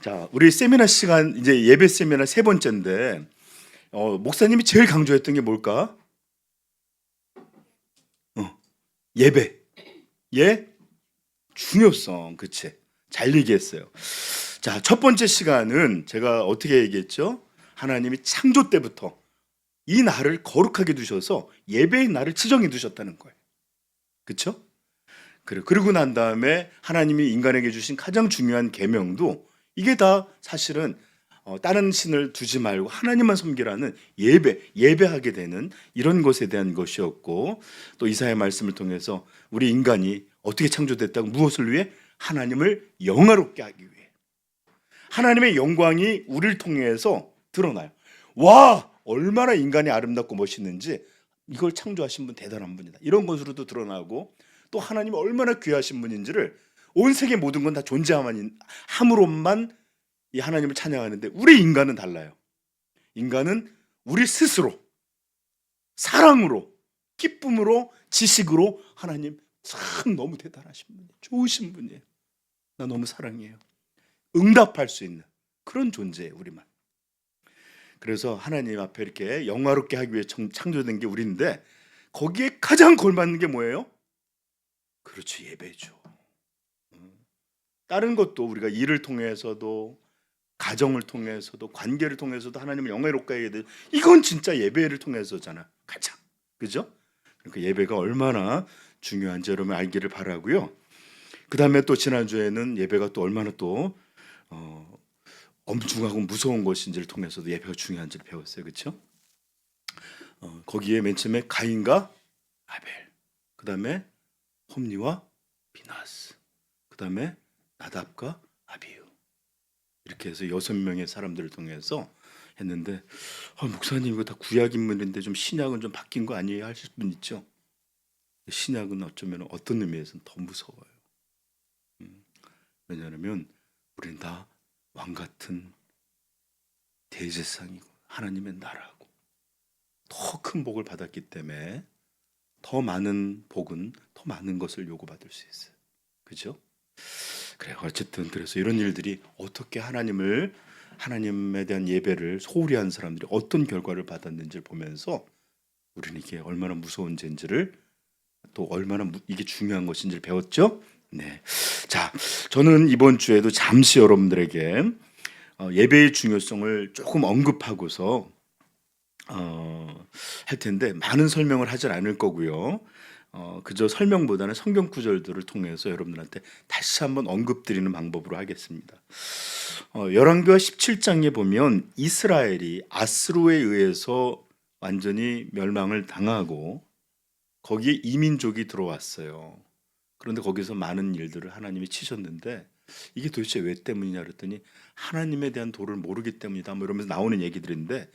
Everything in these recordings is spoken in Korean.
자, 우리 세미나 시간 이제 예배 세미나 세 번째인데 목사님이 제일 강조했던 게 뭘까? 예배. 예? 중요성. 그치? 잘 얘기했어요. 자, 첫 번째 시간은 제가 어떻게 얘기했죠? 하나님이 창조 때부터 이 날을 거룩하게 두셔서 예배의 날을 지정해 두셨다는 거예요. 그쵸? 그래. 그러고 난 다음에 하나님이 인간에게 주신 가장 중요한 계명도 이게 다 사실은 다른 신을 두지 말고 하나님만 섬기라는 예배하게 되는 이런 것에 대한 것이었고, 또 이사야 말씀을 통해서 우리 인간이 어떻게 창조됐다고, 무엇을 위해? 하나님을 영화롭게 하기 위해. 하나님의 영광이 우리를 통해서 드러나요. 와, 얼마나 인간이 아름답고 멋있는지, 이걸 창조하신 분 대단한 분이다, 이런 것으로도 드러나고, 또 하나님이 얼마나 귀하신 분인지를 온 세계 모든 건 다 존재함으로만 이 하나님을 찬양하는데, 우리 인간은 달라요. 인간은 우리 스스로 사랑으로, 기쁨으로, 지식으로 하나님 참 너무 대단하신 분이에요. 좋으신 분이에요. 나 너무 사랑해요. 응답할 수 있는 그런 존재예요, 우리만. 그래서 하나님 앞에 이렇게 영화롭게 하기 위해 창조된 게 우리인데, 거기에 가장 걸맞는 게 뭐예요? 그렇죠, 예배죠. 다른 것도 우리가 일을 통해서도, 가정을 통해서도, 관계를 통해서도 하나님을 영화롭게 하게 돼. 이건 진짜 예배를 통해서잖아, 가장. 그죠? 그러니까 예배가 얼마나 중요한지 여러분 알기를 바라고요. 그 다음에 또 지난주에는 예배가 또 얼마나 또 엄중하고 무서운 것인지를 통해서도 예배가 중요한지를 배웠어요. 그렇죠? 거기에 맨 처음에 가인과 아벨, 그 다음에 홈리와 비나스, 그 다음에 나답과 아비후, 이렇게 해서 6명의 사람들을 통해서 했는데, 목사님 이거 다 구약 인물인데 좀 신약은 좀 바뀐 거 아니에요? 하실 분 있죠? 신약은 어쩌면 어떤 의미에서는 더 무서워요. 왜냐하면 우리는 다 왕같은 대제사장이고 하나님의 나라고 더 큰 복을 받았기 때문에 더 많은 복은 더 많은 것을 요구받을 수 있어요. 그죠? 그래, 어쨌든 그래서 이런 일들이 어떻게 하나님에 대한 예배를 소홀히 한 사람들이 어떤 결과를 받았는지를 보면서 우리는 이게 얼마나 무서운 죄인지를, 또 얼마나 이게 중요한 것인지를 배웠죠. 네. 자, 저는 이번 주에도 잠시 여러분들에게 예배의 중요성을 조금 언급하고서 할 텐데, 많은 설명을 하진 않을 거고요. 그저 설명보다는 성경 구절들을 통해서 여러분들한테 다시 한번 언급드리는 방법으로 하겠습니다. 열왕기하 17장에 보면 이스라엘이 아스루에 의해서 완전히 멸망을 당하고 거기에 이민족이 들어왔어요. 그런데 거기서 많은 일들을 하나님이 치셨는데, 이게 도대체 왜 때문이냐 그랬더니 하나님에 대한 도를 모르기 때문이다, 뭐 이러면서 나오는 얘기들인데,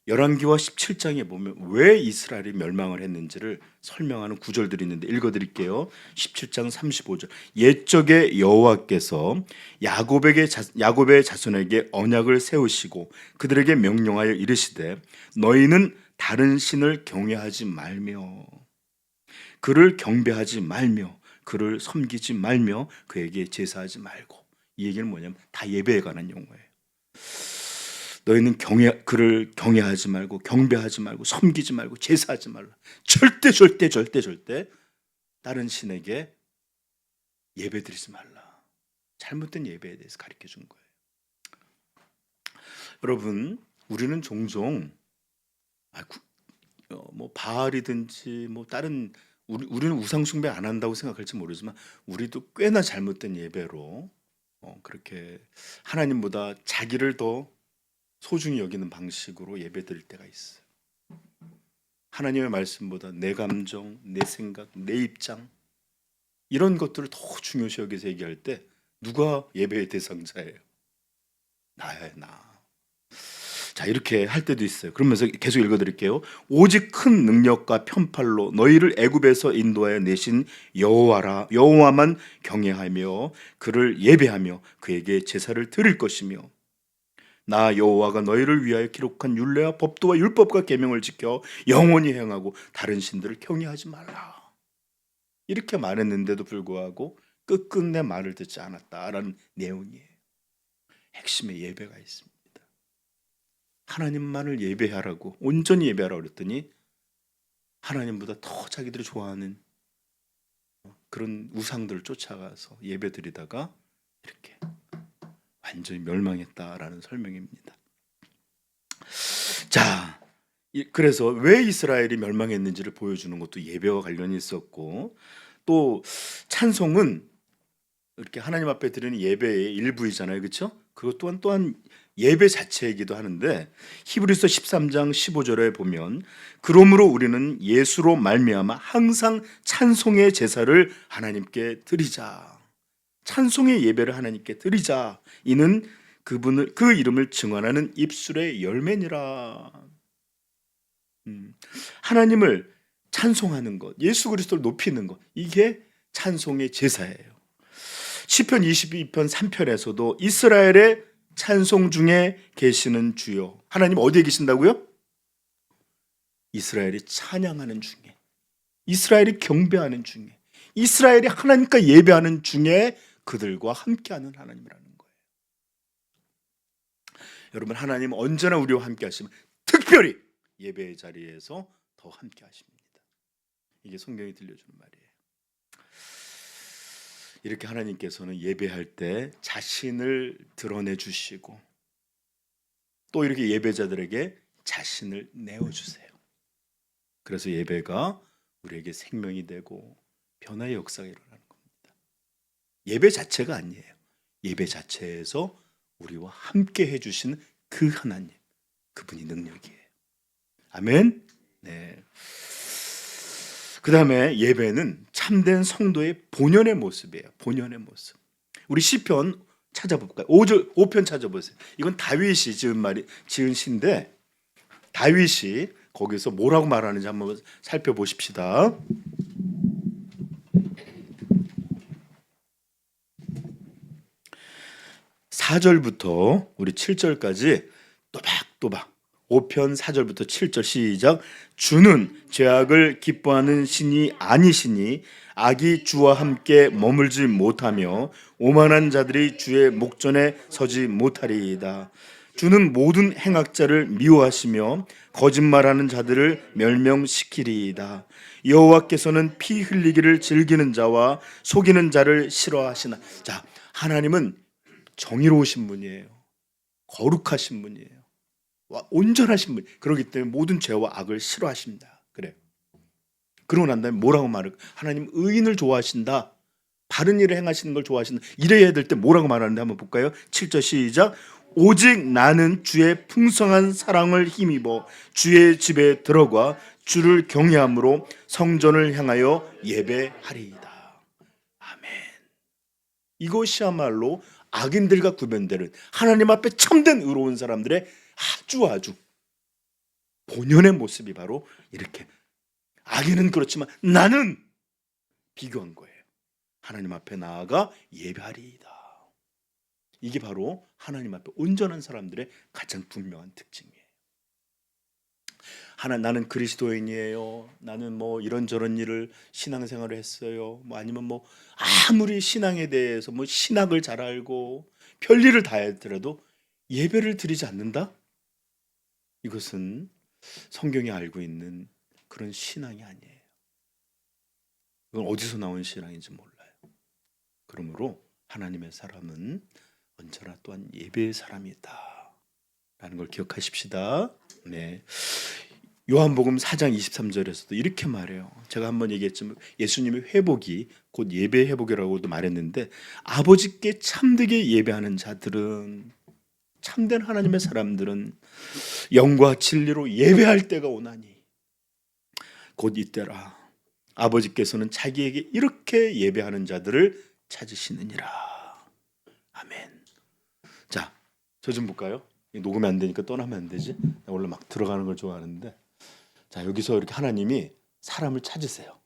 열왕기하 17장에 보면 왜 이스라엘이 멸망을 했는지를 설명하는 구절들이 있는데 읽어드릴게요. 17장 35절. 옛적에 여호와께서 야곱의 자손에게 언약을 세우시고 그들에게 명령하여 이르시되, 너희는 다른 신을 경외하지 말며 그를 경배하지 말며 그를 섬기지 말며 그에게 제사하지 말고. 이 얘기는 뭐냐면 다 예배에 관한 용어예요. 너희는 그를 경외하지 말고 경배하지 말고 섬기지 말고 제사하지 말라. 절대 다른 신에게 예배드리지 말라. 잘못된 예배에 대해서 가르쳐 준 거예요. 여러분, 우리는 종종 뭐 바알이든지 뭐 다른, 우리는 우상 숭배 안 한다고 생각할지 모르지만 우리도 꽤나 잘못된 예배로 그렇게 하나님보다 자기를 더 소중히 여기는 방식으로 예배드릴 때가 있어요. 하나님의 말씀보다 내 감정, 내 생각, 내 입장, 이런 것들을 더 중요시 여기서 얘기할 때 누가 예배의 대상자예요? 나야, 나. 자, 이렇게 할 때도 있어요. 그러면서 계속 읽어드릴게요. 오직 큰 능력과 편팔로 너희를 애굽에서 인도하여 내신 여호와만 경외하며 그를 예배하며 그에게 제사를 드릴 것이며, 나 여호와가 너희를 위하여 기록한 율례와 법도와 율법과 계명을 지켜 영원히 행하고 다른 신들을 경외하지 말라. 이렇게 말했는데도 불구하고 끝끝내 말을 듣지 않았다라는 내용이에요. 핵심에 예배가 있습니다. 하나님만을 예배하라고, 온전히 예배하라고 그랬더니 하나님보다 더 자기들이 좋아하는 그런 우상들을 쫓아가서 예배드리다가 이렇게 완전히 멸망했다라는 설명입니다. 자, 그래서 왜 이스라엘이 멸망했는지를 보여주는 것도 예배와 관련이 있었고, 또 찬송은 이렇게 하나님 앞에 드리는 예배의 일부이잖아요, 그렇죠? 그것 또한 예배 자체이기도 하는데, 히브리서 13장 15절에 보면 그러므로 우리는 예수로 말미암아 항상 찬송의 제사를 하나님께 드리자, 찬송의 예배를 하나님께 드리자, 이는 그분을, 그 이름을 증언하는 입술의 열매니라. 하나님을 찬송하는 것, 예수 그리스도를 높이는 것, 이게 찬송의 제사예요. 시편 22편 3편에서도 이스라엘의 찬송 중에 계시는 주여, 하나님 어디에 계신다고요? 이스라엘이 찬양하는 중에, 이스라엘이 경배하는 중에, 이스라엘이 하나님과 예배하는 중에 그들과 함께하는 하나님이라는 거예요. 여러분, 하나님 언제나 우리와 함께 하시면 특별히 예배의 자리에서 더 함께 하십니다. 이게 성경이 들려주는 말이에요. 이렇게 하나님께서는 예배할 때 자신을 드러내 주시고, 또 이렇게 예배자들에게 자신을 내어주세요. 그래서 예배가 우리에게 생명이 되고 변화의 역사가 일어나는 겁니다. 예배 자체가 아니에요. 예배 자체에서 우리와 함께 해주시는 그 하나님, 그분이 능력이에요. 아멘. 네. 그 다음에 예배는 참된 성도의 본연의 모습이에요. 본연의 모습. 우리 시편 찾아볼까요? 5편 찾아보세요. 이건 다윗이 지은 시인데, 다윗이 거기서 뭐라고 말하는지 한번 살펴보십시다. (4절부터) 우리 (7절까지) 또박또박 5편 4절부터 7절 시작. 주는 죄악을 기뻐하는 신이 아니시니 악이 주와 함께 머물지 못하며 오만한 자들이 주의 목전에 서지 못하리이다. 주는 모든 행악자를 미워하시며 거짓말하는 자들을 멸명시키리이다. 여호와께서는 피 흘리기를 즐기는 자와 속이는 자를 싫어하시나. 자, 하나님은 정의로우신 분이에요. 거룩하신 분이에요. 온전하신 분. 그렇기 때문에 모든 죄와 악을 싫어하십니다. 그래요. 그러고 난 다음에 뭐라고 말을? 하나님 의인을 좋아하신다. 바른 일을 행하시는 걸 좋아하신다. 이래야 될 때 뭐라고 말하는데 한번 볼까요? 7절 시작. 오직 나는 주의 풍성한 사랑을 힘입어 주의 집에 들어가 주를 경외함으로 성전을 향하여 예배하리이다. 아멘. 이것이야말로 악인들과 구별되는 하나님 앞에 참된 의로운 사람들의 아주 본연의 모습이 바로 이렇게, 악인은 그렇지만 나는 비교한 거예요. 하나님 앞에 나아가 예배하리이다. 이게 바로 하나님 앞에 온전한 사람들의 가장 분명한 특징이에요. 나는 그리스도인이에요. 나는 뭐 이런저런 일을 신앙생활을 했어요. 뭐 아니면 뭐 아무리 신앙에 대해서 뭐 신학을 잘 알고 별일을 다 했더라도 예배를 드리지 않는다? 이것은 성경이 알고 있는 그런 신앙이 아니에요. 이건 어디서 나온 신앙인지 몰라요. 그러므로 하나님의 사람은 언제나 또한 예배의 사람이다 라는 걸 기억하십시다. 네. 요한복음 4장 23절에서도 이렇게 말해요. 제가 한번 얘기했지만 예수님의 회복이 곧 예배의 회복이라고도 말했는데, 아버지께 참되게 예배하는 자들은, 참된 하나님의 사람들은 영과 진리로 예배할 때가 오나니 곧 이때라. 아버지께서는 자기에게 이렇게 예배하는 자들을 찾으시느니라. 아멘. 자, 저 좀 볼까요? 녹음이 안 되니까 떠나면 안 되지. 원래 막 들어가는 걸 좋아하는데. 자, 여기서 이렇게 하나님이 사람을 찾으세요.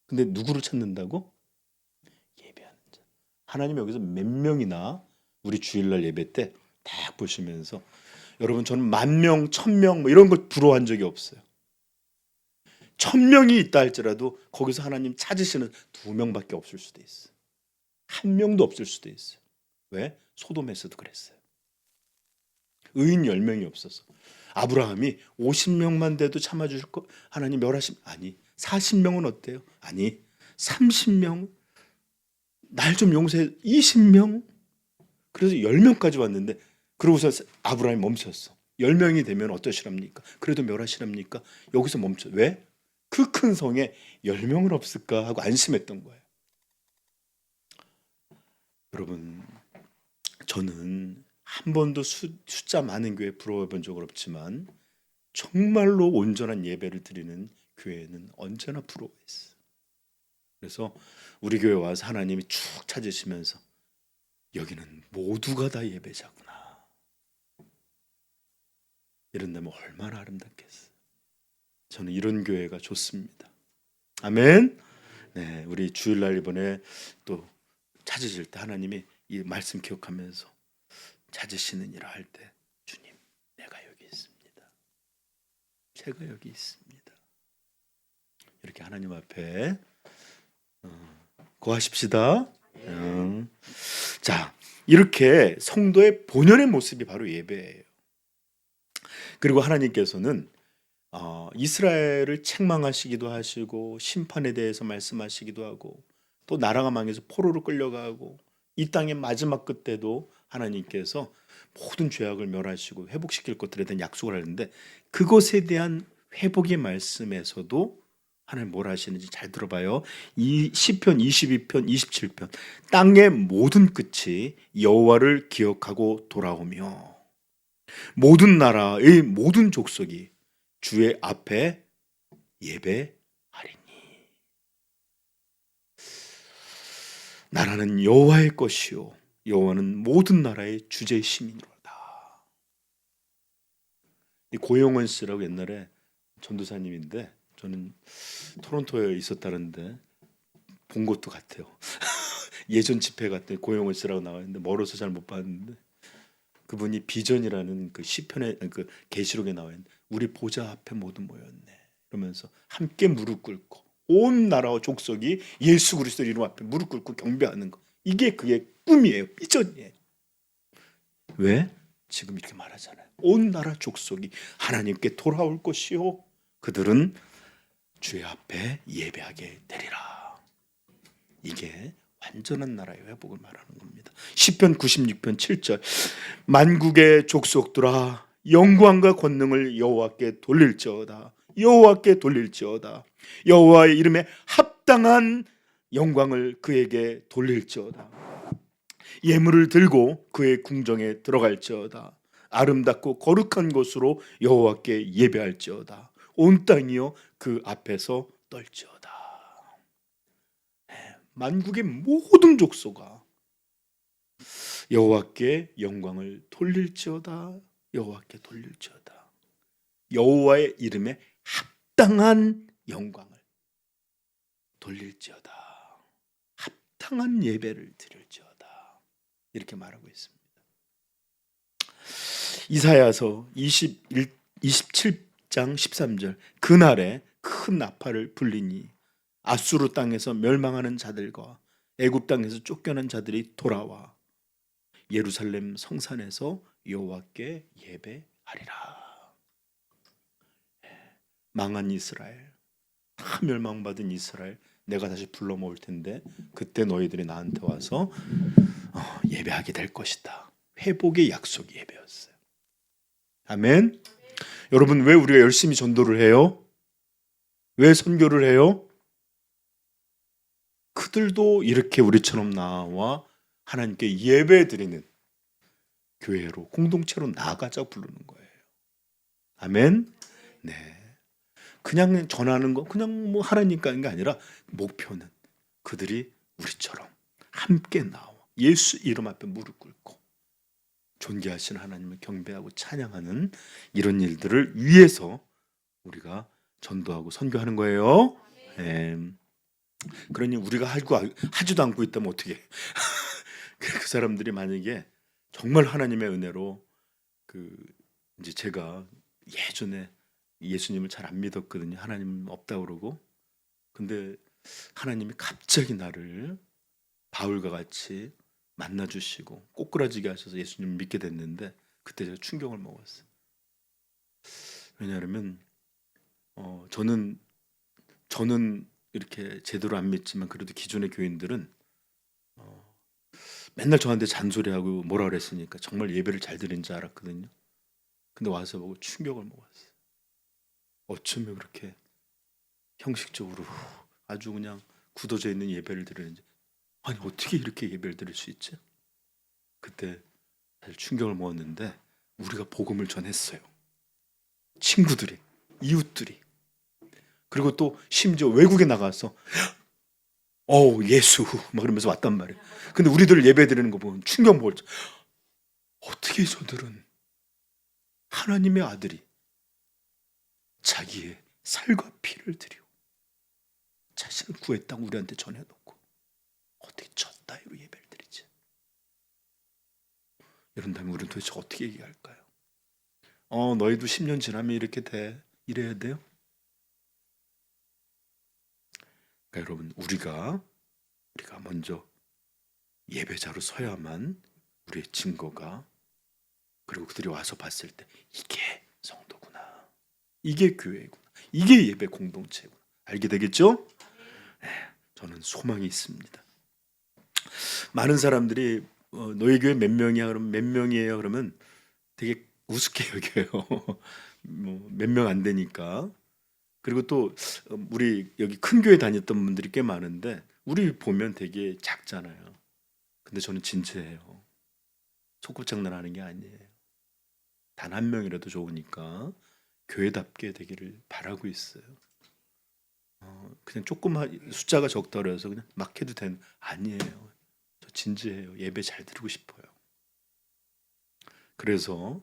근데 누구를 찾는다고? 예배하는 자. 하나님 여기서 몇 명이나 우리 주일날 예배 때 딱 보시면서, 여러분 저는 10,000명, 1,000명 뭐 이런 걸 부러워한 적이 없어요. 1,000명이 있다 할지라도 거기서 하나님 찾으시는 2명밖에 없을 수도 있어요. 한 명도 없을 수도 있어요. 왜? 소돔에서도 그랬어요. 의인 10명이 없어서. 아브라함이 50명만 돼도 참아주실 거 하나님 멸하심 아니 40명은 어때요? 아니 30명 날 좀 용서해 20명 그래서 10명까지 왔는데 그러고서 아브라함이 멈췄어. 10명이 되면 어떠시랍니까? 그래도 멸하시랍니까? 여기서 멈춰. 왜? 그 큰 성에 10명은 없을까 하고 안심했던 거예요. 여러분 저는 한 번도 숫자 많은 교회 부러워 본 적은 없지만 정말로 온전한 예배를 드리는 교회는 언제나 부러워했어요. 그래서 우리 교회 와서 하나님이 쭉 찾으시면서 여기는 모두가 다 예배자구나. 이런다면 얼마나 아름답겠어요. 저는 이런 교회가 좋습니다. 아멘. 네, 우리 주일날 이번에 또 찾으실 때 하나님이 이 말씀 기억하면서 찾으시는 일을 할 때 주님, 내가 여기 있습니다. 제가 여기 있습니다. 이렇게 하나님 앞에 고하십시다. 자, 이렇게 성도의 본연의 모습이 바로 예배예요. 그리고 하나님께서는 이스라엘을 책망하시기도 하시고 심판에 대해서 말씀하시기도 하고 또 나라가 망해서 포로로 끌려가고 이 땅의 마지막 끝때도 하나님께서 모든 죄악을 멸하시고 회복시킬 것들에 대한 약속을 하는데 그것에 대한 회복의 말씀에서도 하나님 뭘 하시는지 잘 들어봐요. 이 시편 22편 27편 땅의 모든 끝이 여호와를 기억하고 돌아오며 모든 나라의 모든 족속이 주의 앞에 예배하리니 나라는 여호와의 것이요 여호와는 모든 나라의 주제심이로다. 이 고용원 씨라고 옛날에 전도사님인데 저는 토론토에 있었다는데 본 것도 같아요. 예전 집회 갔더니 고용원 씨라고 나와 있는데 멀어서 잘 못 봤는데 그분이 비전이라는 그 시편의 그 계시록에 나와 있는 우리 보좌 앞에 모두 모였네. 그러면서 함께 무릎 꿇고 온 나라와 족속이 예수 그리스도 이름 앞에 무릎 꿇고 경배하는 거. 이게 그의 꿈이에요. 비전이에요. 왜? 지금 이렇게 말하잖아요. 온 나라 족속이 하나님께 돌아올 것이요. 그들은 주의 앞에 예배하게 되리라. 이게 완전한 나라의 회복을 말하는 겁니다. 시편 96편 7절 만국의 족속들아 영광과 권능을 여호와께 돌릴지어다. 여호와께 돌릴지어다. 여호와의 이름에 합당한 영광을 그에게 돌릴지어다. 예물을 들고 그의 궁정에 들어갈지어다. 아름답고 거룩한 곳으로 여호와께 예배할지어다. 온 땅이여 그 앞에서 떨지어다. 만국의 모든 족속아 여호와께 영광을 돌릴지어다. 여호와께 돌릴지어다. 여호와의 이름에 합당한 영광을 돌릴지어다. 합당한 예배를 드릴지어다. 이렇게 말하고 있습니다. 이사야서 27장 13절 그날에 큰 나팔을 불리니 아수르 땅에서 멸망하는 자들과 애굽 땅에서 쫓겨난 자들이 돌아와 예루살렘 성산에서 여호와께 예배하리라. 망한 이스라엘, 다 멸망받은 이스라엘 내가 다시 불러 모을 텐데 그때 너희들이 나한테 와서 예배하게 될 것이다. 회복의 약속이 예배였어요. 아멘. 여러분 왜 우리가 열심히 전도를 해요? 왜 선교를 해요? 그들도 이렇게 우리처럼 나와 하나님께 예배드리는 교회로 공동체로 나아가자 부르는 거예요. 아멘. 네. 그냥 전하는 거 그냥 뭐 하라니까 하는 게 아니라 목표는 그들이 우리처럼 함께 나와 예수 이름 앞에 무릎 꿇고 존귀하신 하나님을 경배하고 찬양하는 이런 일들을 위해서 우리가 전도하고 선교하는 거예요. 네. 그러니 우리가 하지도 않고 있다면 어떻게? 그 사람들이 만약에 정말 하나님의 은혜로 이제 제가 예전에 예수님을 잘 안 믿었거든요. 하나님 없다 그러고. 근데 하나님이 갑자기 나를 바울과 같이 만나 주시고 꼬꾸라지게 하셔서 예수님을 믿게 됐는데 그때 제가 충격을 먹었어요. 왜냐하면 저는 이렇게 제대로 안 믿지만 그래도 기존의 교인들은 맨날 저한테 잔소리하고 뭐라 그랬으니까 정말 예배를 잘 드린 줄 알았거든요. 근데 와서 보고 충격을 먹었어요. 어쩌면 그렇게 형식적으로 아주 그냥 굳어져 있는 예배를 드리는지, 아니 어떻게 이렇게 예배를 드릴 수 있지? 그때 사실 충격을 먹었는데 우리가 복음을 전했어요. 친구들이, 이웃들이, 그리고 또 심지어 외국에 나가서 예수 막 그러면서 왔단 말이에요. 근데 우리들 예배 드리는 거 보면 충격 먹었죠. 어떻게 저들은 하나님의 아들이 자기의 살과 피를 드리고 자신을 구했다고 우리한테 전해놓고 어떻게 저 따위로 예배를 드리지? 이런다면 우리는 도대체 어떻게 얘기할까요? 너희도 10년 지나면 이렇게 돼. 이래야 돼요? 그러니까 여러분, 우리가 먼저 예배자로 서야만 우리의 증거가, 그리고 그들이 와서 봤을 때 이게 성도구나, 이게 교회구나, 이게 예배 공동체구나 알게 되겠죠? 네, 저는 소망이 있습니다. 많은 사람들이 너희 교회 몇 명이야? 그러면 몇 명이에요? 그러면 되게 우습게 여겨요. 뭐 몇 명 안 되니까. 그리고 또 우리 여기 큰 교회 다녔던 분들이 꽤 많은데 우리 보면 되게 작잖아요. 근데 저는 진지해요. 소꿉장난하는 게 아니에요. 단 한 명이라도 좋으니까 교회답게 되기를 바라고 있어요. 그냥 조금만 숫자가 적다고 해서 그냥 막 해도 되는, 아니에요. 저 진지해요. 예배 잘 드리고 싶어요. 그래서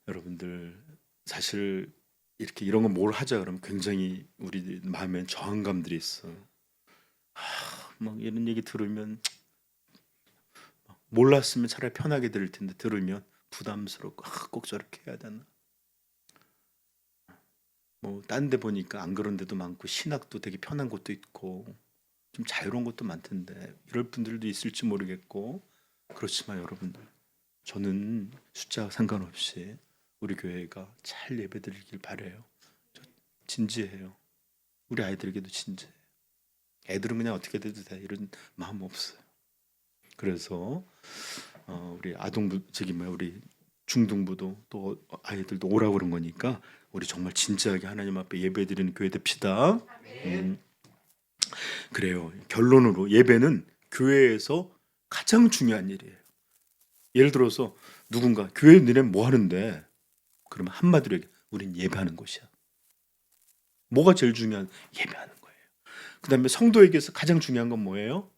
여러분들 사실 이렇게 이런 거 뭘 하자 그러면 굉장히 우리 마음에 저항감들이 있어. 막 이런 얘기 들으면 몰랐으면 차라리 편하게 들을 텐데 들으면 부담스럽고 꼭 저렇게 해야 되나? 뭐 딴 데 보니까 안 그런 데도 많고 신학도 되게 편한 곳도 있고 좀 자유로운 것도 많던데 이럴 분들도 있을지 모르겠고, 그렇지만 여러분들, 저는 숫자 상관없이 우리 교회가 잘 예배드리길 바래요. 저 진지해요. 우리 아이들에게도 진지해요. 애들은 그냥 어떻게 돼도 돼 이런 마음 없어요. 그래서 우리 아동부 우리 중등부도 또 아이들도 오라고 그런 거니까 우리 정말 진지하게 하나님 앞에 예배드리는 교회 됩시다. 그래요. 결론으로 예배는 교회에서 가장 중요한 일이에요. 예를 들어서 누군가 교회 너네 뭐 하는데? 그러면 한마디로 얘기해. 우린 예배하는 곳이야. 뭐가 제일 중요한? 예배하는 거예요. 그 다음에 성도에게서 가장 중요한 건 뭐예요?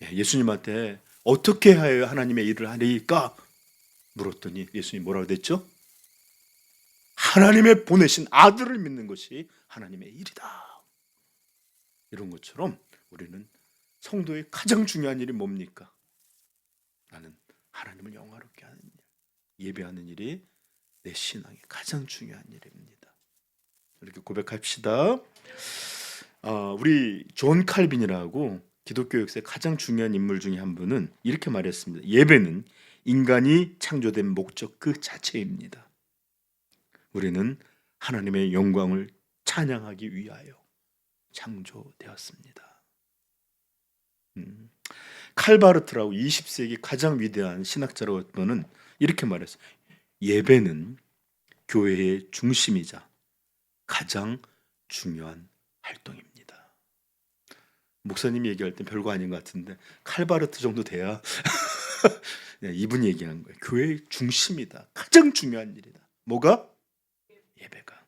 예수님한테 어떻게 하여 하나님의 일을 하리까? 물었더니 예수님이 뭐라고 됐죠? 하나님의 보내신 아들을 믿는 것이 하나님의 일이다. 이런 것처럼 우리는 성도의 가장 중요한 일이 뭡니까? 나는 하나님을 영화롭게 하는 일, 예배하는 일이 내 신앙의 가장 중요한 일입니다. 이렇게 고백합시다. 우리 존 칼빈이라고 기독교 역사의 가장 중요한 인물 중에 한 분은 이렇게 말했습니다. 예배는 인간이 창조된 목적 그 자체입니다. 우리는 하나님의 영광을 찬양하기 위하여 창조되었습니다. 칼바르트라고 20세기 가장 위대한 신학자라고 했던 이렇게 말했어요. 예배는 교회의 중심이자 가장 중요한 활동입니다. 목사님이 얘기할 땐 별거 아닌 것 같은데 칼바르트 정도 돼야 이분이 얘기한 거예요. 교회의 중심이다. 가장 중요한 일이다. 뭐가? 예배가.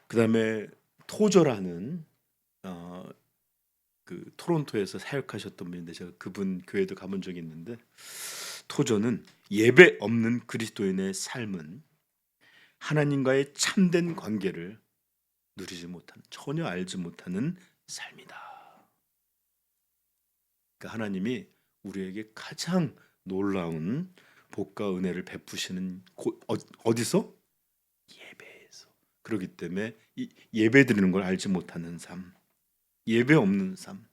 그 다음에 토저라는 그 토론토에서 사역하셨던 분인데 제가 그분 교회도 가본 적이 있는데, 토저는 예배 없는 그리스도인의 삶은 하나님과의 참된 관계를 누리지 못하는, 전혀 알지 못하는 삶이다. 그러니까 하나님이 우리에게 가장 놀라운 복과 은혜를 베푸시는 곳, 어디서? 예배에서. 그렇기 때문에 이 예배 드리는 걸 알지 못하는 삶, 예배 없는 삶,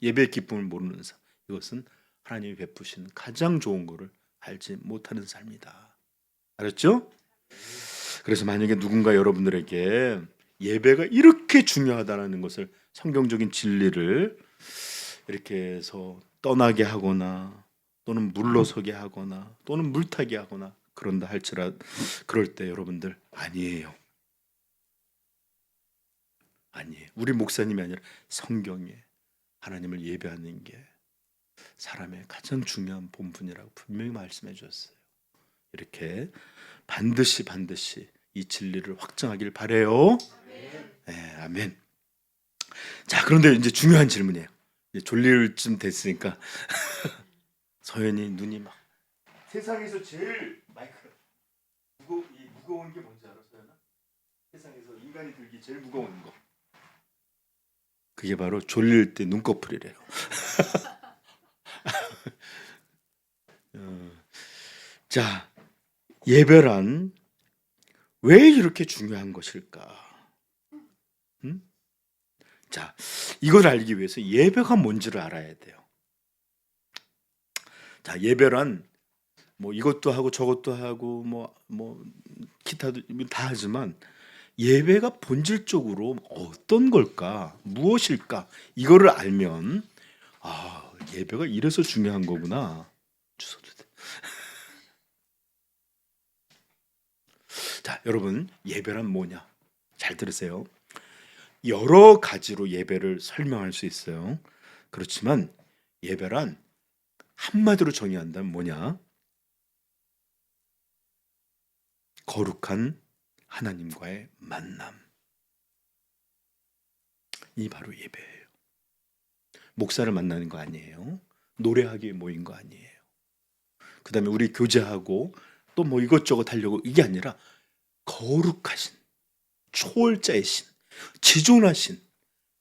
예배의 기쁨을 모르는 삶, 이것은 하나님이 베푸신 가장 좋은 것을 알지 못하는 삶이다. 알았죠? 그래서 만약에 누군가 여러분들에게 예배가 이렇게 중요하다는 것을, 성경적인 진리를 이렇게 해서 떠나게 하거나 또는 물러서게 하거나 또는 물타기 하거나 그런다 할지라도, 그럴 때 여러분들 아니에요. 아니에요. 우리 목사님이 아니라 성경에 하나님을 예배하는 게 사람의 가장 중요한 본분이라고 분명히 말씀해 주셨어요. 이렇게 반드시 이 진리를 확증하길 바래요. 네, 아멘. 자, 그런데 이제 중요한 질문이에요. 이제 졸릴 쯤 됐으니까 서연이 눈이 막, 세상에서 제일 무거운 게 뭔지 알아, 서연아? 세상에서 인간이 들기 제일 무거운 거, 그게 바로 졸릴 때 눈꺼풀이래요. 자, 예배란 왜 이렇게 중요한 것일까? 자, 이걸 알기 위해서 예배가 뭔지를 알아야 돼요. 자, 예배란 뭐 이것도 하고 저것도 하고 뭐 기타도 다 하지만 예배가 본질적으로 어떤 걸까? 무엇일까? 이거를 알면, 아, 예배가 이래서 중요한 거구나. 주소도 돼. 자, 여러분, 예배란 뭐냐? 잘 들으세요. 여러 가지로 예배를 설명할 수 있어요. 그렇지만 예배란 한마디로 정의한다면 뭐냐? 거룩한 하나님과의 만남. 이 바로 예배예요. 목사를 만나는 거 아니에요. 노래하기 위해 모인 거 아니에요. 그 다음에 우리 교제하고 또 뭐 이것저것 하려고, 이게 아니라 거룩하신, 초월자이신, 지존하신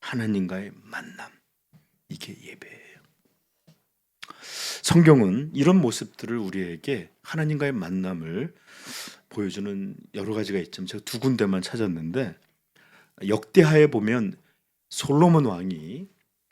하나님과의 만남. 이게 예배예요. 성경은 이런 모습들을 우리에게, 하나님과의 만남을 보여주는 여러 가지가 있지만 제가 두 군데만 찾았는데, 역대하에 보면 솔로몬 왕이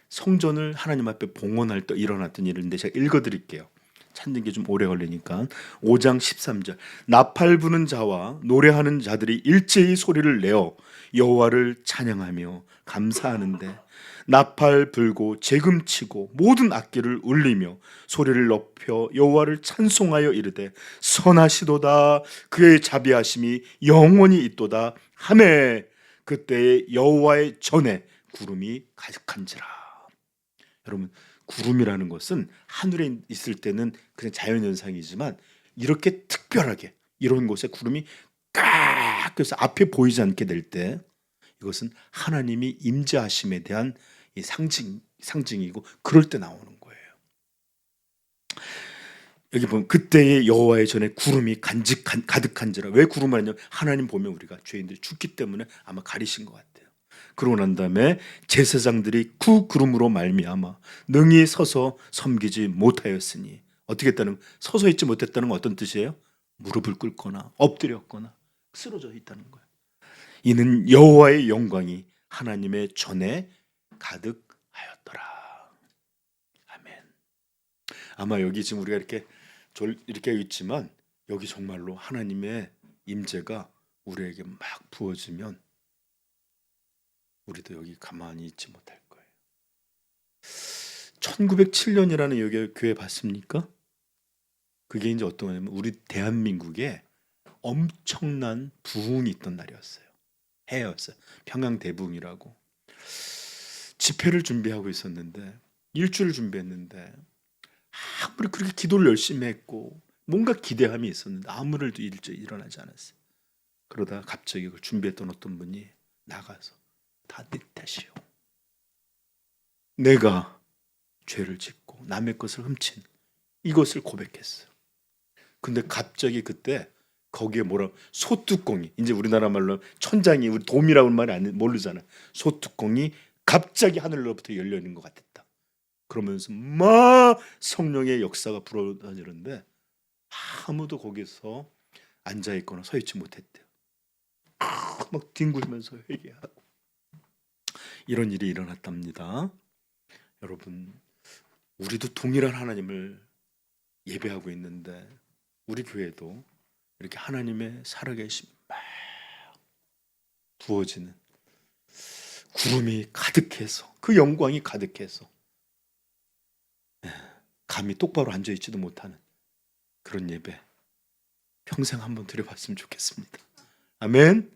성전을 하나님 앞에 봉헌할 때 일어났던 일인데 제가 읽어드릴게요. 찾는 게 좀 오래 걸리니까. 5장 13절. 나팔 부는 자와 노래하는 자들이 일제히 소리를 내어 여호와를 찬양하며 감사하는데, 나팔 불고 재금 치고 모든 악기를 울리며 소리를 높여 여호와를 찬송하여 이르되 선하시도다, 그의 자비하심이 영원히 있도다 하매, 그때에 여호와의 전에 구름이 가득한지라. 여러분, 구름이라는 것은 하늘에 있을 때는 그냥 자연현상이지만 이렇게 특별하게 이런 곳에 구름이 깍 그래서 앞에 보이지 않게 될 때, 이것은 하나님이 임재하심에 대한 이 상징이고, 그럴 때 나오는 거예요. 여기 보면 그때의 여호와의 전에 구름이 가득한지라. 왜 구름을 하냐면 하나님 보면 우리가 죄인들이 죽기 때문에 아마 가리신 것 같아요. 그러고 난 다음에 제사장들이 그 구름으로 말미암아 능히 서서 섬기지 못하였으니, 어떻게 했다는, 서서 있지 못했다는 건 어떤 뜻이에요? 무릎을 꿇거나 엎드렸거나 쓰러져 있다는 거예요. 이는 여호와의 영광이 하나님의 전에 가득하였더라. 아멘. 아마 여기 지금 우리가 이렇게 있지만 여기 정말로 하나님의 임재가 우리에게 막 부어지면 우리도 여기 가만히 있지 못할 거예요. 1907년이라는 여기 교회 봤습니까? 그게 이제 어떤 거냐면 우리 대한민국에 엄청난 부흥이 있던 날이었어요. 해였어요. 평양 대부흥이라고. 집회를 준비하고 있었는데, 일주일 준비했는데 아무리 그렇게 기도를 열심히 했고 뭔가 기대함이 있었는데 아무 일도 일어나지 않았어요. 그러다 갑자기 그걸 준비했던 어떤 분이 나가서 다 네 탓이요, 내가 죄를 짓고 남의 것을 훔친 이것을 고백했어요. 근데 갑자기 그때 거기에 소뚜껑이, 이제 우리나라 말로 천장이, 우리 돔이라고 하는 말이 모르잖아. 소뚜껑이 갑자기 하늘로부터 열려 있는 것 같았다. 그러면서 막 성령의 역사가 불어다니는데 아무도 거기서 앉아 있거나 서 있지 못했대요. 막 뒹굴면서 회개하고. 이런 일이 일어났답니다. 여러분, 우리도 동일한 하나님을 예배하고 있는데 우리 교회도 이렇게 하나님의 살아계심 막 부어지는 구름이 가득해서 그 영광이 가득해서 감히 똑바로 앉아있지도 못하는 그런 예배 평생 한번 드려봤으면 좋겠습니다. 아멘.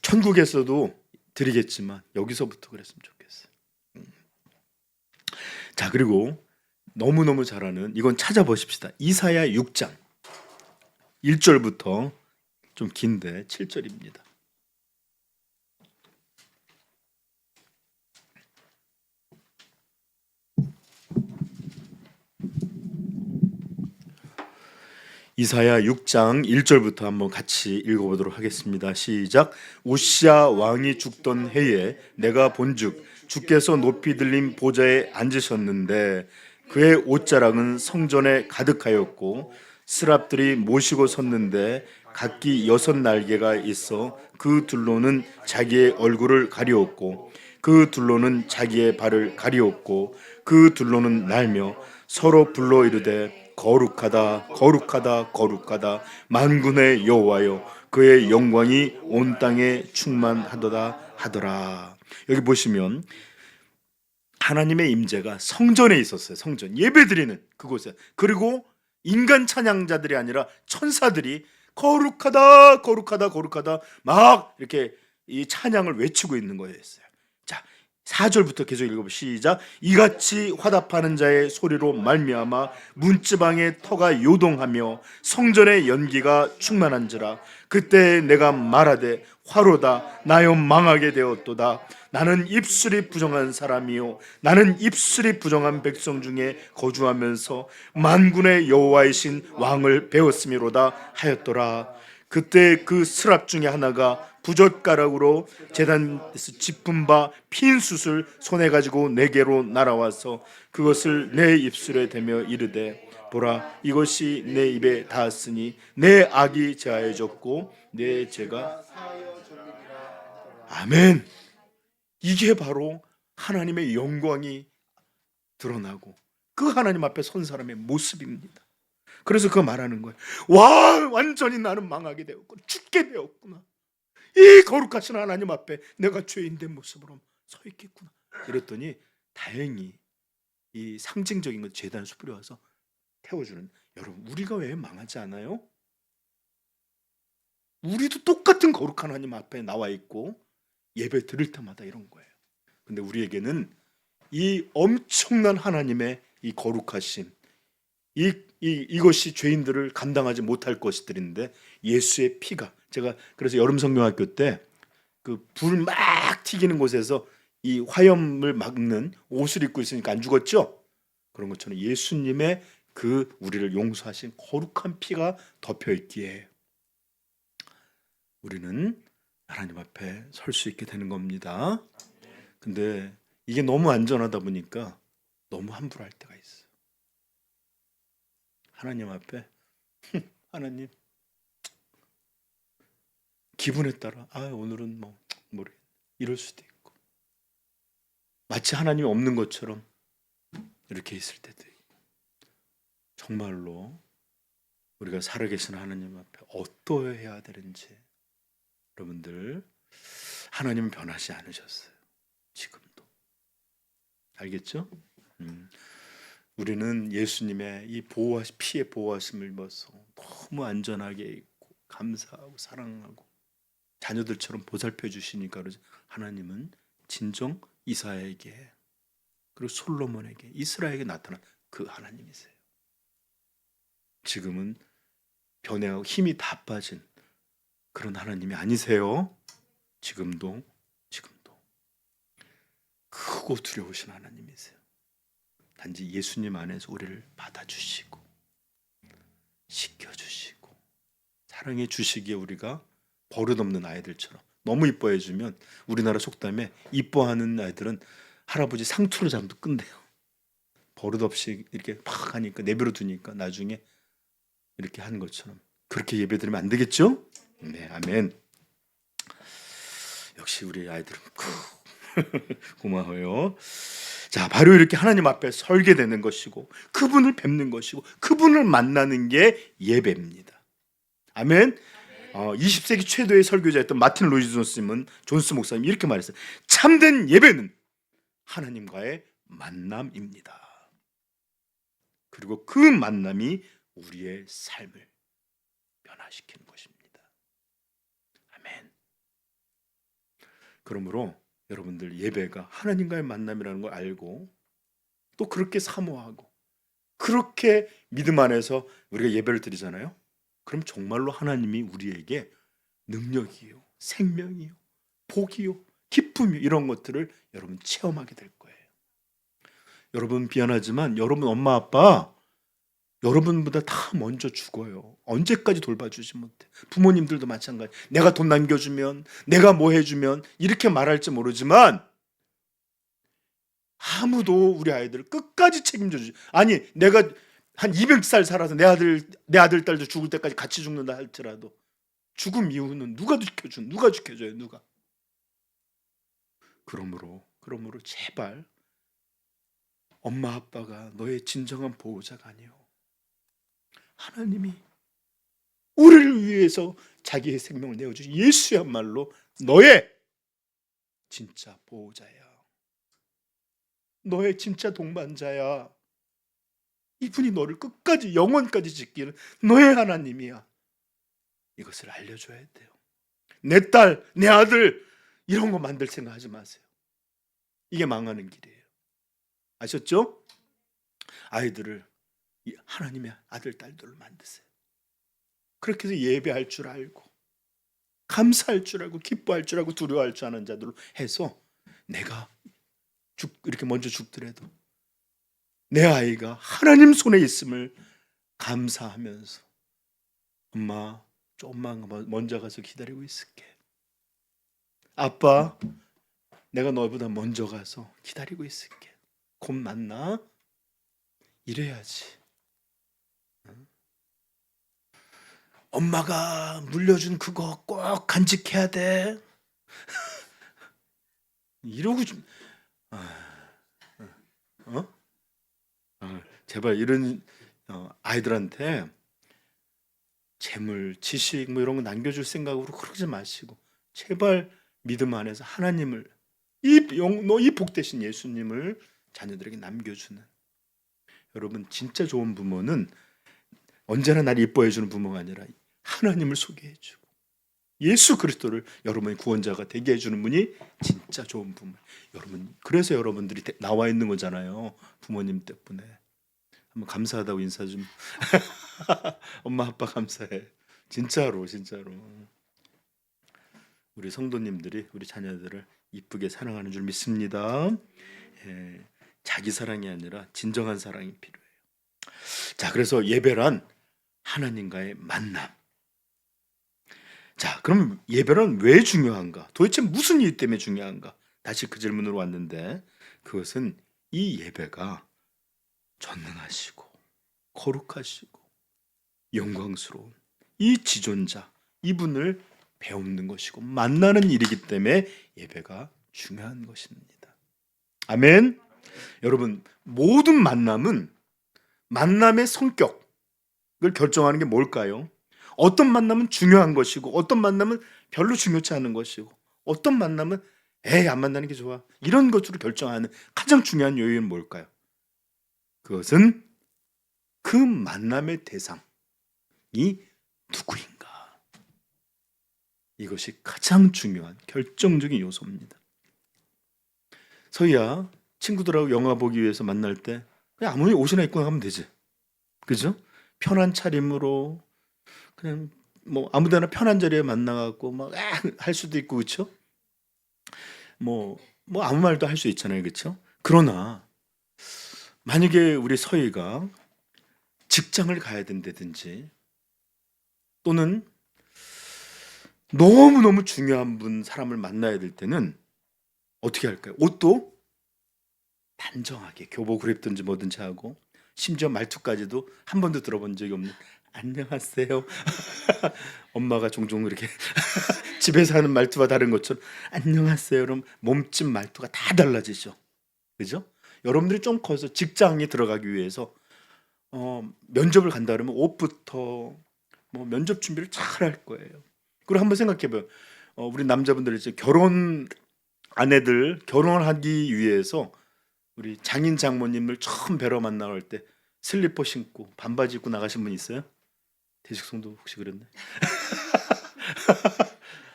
천국에서도 드리겠지만 여기서부터 그랬으면 좋겠어요. 자, 그리고 너무너무 잘 아는 이건 찾아보십시다. 이사야 6장 1절부터 좀 긴데 7절입니다. 이사야 6장 1절부터 한번 같이 읽어보도록 하겠습니다. 시작. 우시야 왕이 죽던 해에 내가 본즉 주께서 높이 들린 보좌에 앉으셨는데 그의 옷자락은 성전에 가득하였고 스랍들이 모시고 섰는데 각기 6날개가 있어 그 둘로는 자기의 얼굴을 가리웠고 그 둘로는 자기의 발을 가리웠고 그 둘로는 날며 서로 불러 이르되 거룩하다 거룩하다 거룩하다 만군의 여호와여 그의 영광이 온 땅에 충만하도다 하더라. 여기 보시면 하나님의 임재가 성전에 있었어요. 성전 예배드리는 그곳에. 그리고 인간 찬양자들이 아니라 천사들이 거룩하다 거룩하다 거룩하다 막 이렇게 이 찬양을 외치고 있는 거였어요. 자, 4절부터 계속 읽어보시죠. 시작. 이같이 화답하는 자의 소리로 말미암아 문지방의 터가 요동하며 성전의 연기가 충만한지라. 그때 내가 말하되 화로다 나여 망하게 되었도다. 나는 입술이 부정한 사람이요 나는 입술이 부정한 백성 중에 거주하면서 만군의 여호와이신 왕을 배웠음이로다 하였더라. 그때 그 스랍 중에 하나가 부젓가락으로 제단에서 짚은 바 핀 숯을 손에 가지고 내게로 날아와서 그것을 내 입술에 대며 이르되 보라 이것이 내 입에 닿았으니 내 악이 제하여졌고 내 죄가 아멘. 이게 바로 하나님의 영광이 드러나고 그 하나님 앞에 선 사람의 모습입니다. 그래서 그거 말하는 거예요. 와, 완전히 나는 망하게 되었구나. 죽게 되었구나. 이 거룩하신 하나님 앞에 내가 죄인된 모습으로 서 있겠구나. 이랬더니 다행히 이 상징적인 것 제단 숯불이 와서 태워주는. 여러분, 우리가 왜 망하지 않아요? 우리도 똑같은 거룩한 하나님 앞에 나와 있고 예배 드릴 때마다 이런 거예요. 근데 우리에게는 이 엄청난 하나님의 이 거룩하심, 이것이 죄인들을 감당하지 못할 것들인데 예수의 피가, 제가 그래서 여름 성경학교 때 그 불 막 튀기는 곳에서 이 화염을 막는 옷을 입고 있으니까 안 죽었죠? 그런 것처럼 예수님의 그 우리를 용서하신 거룩한 피가 덮여 있기에 우리는 하나님 앞에 설 수 있게 되는 겁니다. 근데 이게 너무 안전하다 보니까 너무 함부로 할 때가 있어요. 하나님 앞에 하나님 기분에 따라 오늘은 뭐 모르겠네 이럴 수도 있고 마치 하나님이 없는 것처럼 이렇게 있을 때도 있고 정말로 우리가 살아계신 하나님 앞에 어떠해야 되는지 여러분들 하나님은 변하지 않으셨어요. 지금도 알겠죠? 우리는 예수님의 이 피의 보호하심을 입어서 너무 안전하게 있고 감사하고 사랑하고 자녀들처럼 보살펴 주시니까 하나님은 진정 이사야에게 그리고 솔로몬에게 이스라엘에게 나타난 그 하나님이세요. 지금은 변해하고 힘이 다 빠진 그런 하나님이 아니세요. 지금도 크고 두려우신 하나님이세요. 단지 예수님 안에서 우리를 받아주시고 씻겨주시고 사랑해 주시기에 우리가 버릇없는 아이들처럼 너무 이뻐해 주면 우리나라 속담에 이뻐하는 아이들은 할아버지 상투로 잠도 끈대요. 버릇없이 이렇게 팍 하니까 내버려 두니까 나중에 이렇게 하는 것처럼 그렇게 예배드리면 안 되겠죠? 네, 아멘. 역시 우리 아이들은 고마워요. 자, 바로 이렇게 하나님 앞에 설게 되는 것이고 그분을 뵙는 것이고 그분을 만나는 게 예배입니다. 아멘. 20세기 최고의 설교자였던 마틴 로이드 존스 목사님 이렇게 말했어요. 참된 예배는 하나님과의 만남입니다. 그리고 그 만남이 우리의 삶을 변화시키는 것입니다. 아멘. 그러므로 여러분들 예배가 하나님과의 만남이라는 걸 알고 또 그렇게 사모하고 그렇게 믿음 안에서 우리가 예배를 드리잖아요. 그럼 정말로 하나님이 우리에게 능력이요, 생명이요, 복이요, 기쁨이요 이런 것들을 여러분 체험하게 될 거예요. 여러분 미안하지만 여러분 엄마 아빠 여러분보다 다 먼저 죽어요. 언제까지 돌봐주지 못해. 부모님들도 마찬가지. 내가 돈 남겨주면 내가 뭐 해주면 이렇게 말할지 모르지만 아무도 우리 아이들을 끝까지 책임져 주지. 아니 내가 한 200살 살아서 내 아들 딸도 죽을 때까지 같이 죽는다 할지라도 죽음 이후는 누가 지켜줘요 누가. 그러므로 제발 엄마 아빠가 너의 진정한 보호자가 아니요 하나님이 우리를 위해서 자기의 생명을 내어주신 예수야말로 너의 진짜 보호자야. 너의 진짜 동반자야. 이분이 너를 끝까지 영원까지 지키는 너의 하나님이야. 이것을 알려줘야 돼요. 내 딸, 내 아들 이런 거 만들 생각하지 마세요. 이게 망하는 길이에요. 아셨죠? 아이들을 하나님의 아들, 딸들을 만드세요. 그렇게 해서 예배할 줄 알고 감사할 줄 알고 기뻐할 줄 알고 두려워할 줄 아는 자들로 해서 내가 이렇게 먼저 죽더라도 내 아이가 하나님 손에 있음을 감사하면서 엄마 조금만 먼저 가서 기다리고 있을게. 아빠 내가 너보다 먼저 가서 기다리고 있을게. 곧 만나. 이래야지. 엄마가 물려준 그거 꼭 간직해야 돼. 이러고 제발 이런 아이들한테 재물, 지식 뭐 이런 거 남겨줄 생각으로 그러지 마시고 제발 믿음 안에서 하나님을 이 복되신 예수님을 자녀들에게 남겨주는 여러분 진짜 좋은 부모는 언제나 나를 이뻐해주는 부모가 아니라 하나님을 소개해주고 예수 그리스도를 여러분의 구원자가 되게 해주는 분이 진짜 좋은 부모. 여러분 그래서 여러분들이 나와 있는 거잖아요. 부모님 덕분에. 한번 감사하다고 인사 좀. 엄마 아빠 감사해. 진짜로. 우리 성도님들이 우리 자녀들을 이쁘게 사랑하는 줄 믿습니다. 자기 사랑이 아니라 진정한 사랑이 필요해요. 자, 그래서 예배란 하나님과의 만남. 자, 그럼 예배는 왜 중요한가? 도대체 무슨 이유 때문에 중요한가? 다시 그 질문으로 왔는데 그것은 이 예배가 전능하시고 거룩하시고 영광스러운 이 지존자 이분을 배우는 것이고 만나는 일이기 때문에 예배가 중요한 것입니다. 아멘. 여러분 모든 만남의 성격을 결정하는 게 뭘까요? 어떤 만남은 중요한 것이고 어떤 만남은 별로 중요치 않은 것이고 어떤 만남은 안 만나는 게 좋아 이런 것으로 결정하는 가장 중요한 요인은 뭘까요? 그것은 그 만남의 대상이 누구인가? 이것이 가장 중요한 결정적인 요소입니다. 서희야 친구들하고 영화 보기 위해서 만날 때 그냥 아무리 옷이나 입고 나가면 되지. 그죠? 편한 차림으로 그냥 뭐 아무데나 편한 자리에 만나갖고 막 할 수도 있고 그렇죠? 뭐 아무 말도 할 수 있잖아요, 그렇죠? 그러나 만약에 우리 서희가 직장을 가야 된다든지 또는 너무너무 중요한 사람을 만나야 될 때는 어떻게 할까요? 옷도 단정하게 교복을 입든지 뭐든지 하고 심지어 말투까지도 한 번도 들어본 적이 없는 안녕하세요. 엄마가 종종 이렇게 집에서 하는 말투가 다른 것처럼 안녕하세요. 여러분 몸짓 말투가 다 달라지죠. 그죠? 여러분들이 좀 커서 직장에 들어가기 위해서 면접을 간다 그러면 옷부터 뭐 면접 준비를 잘 할 거예요. 그리고 한번 생각해 봐요. 우리 남자분들 이제 결혼 아내들 결혼하기 위해서 우리 장인 장모님을 처음 뵈러 만나갈 때 슬리퍼 신고 반바지 입고 나가신 분 있어요? 대식성도 혹시 그랬나요?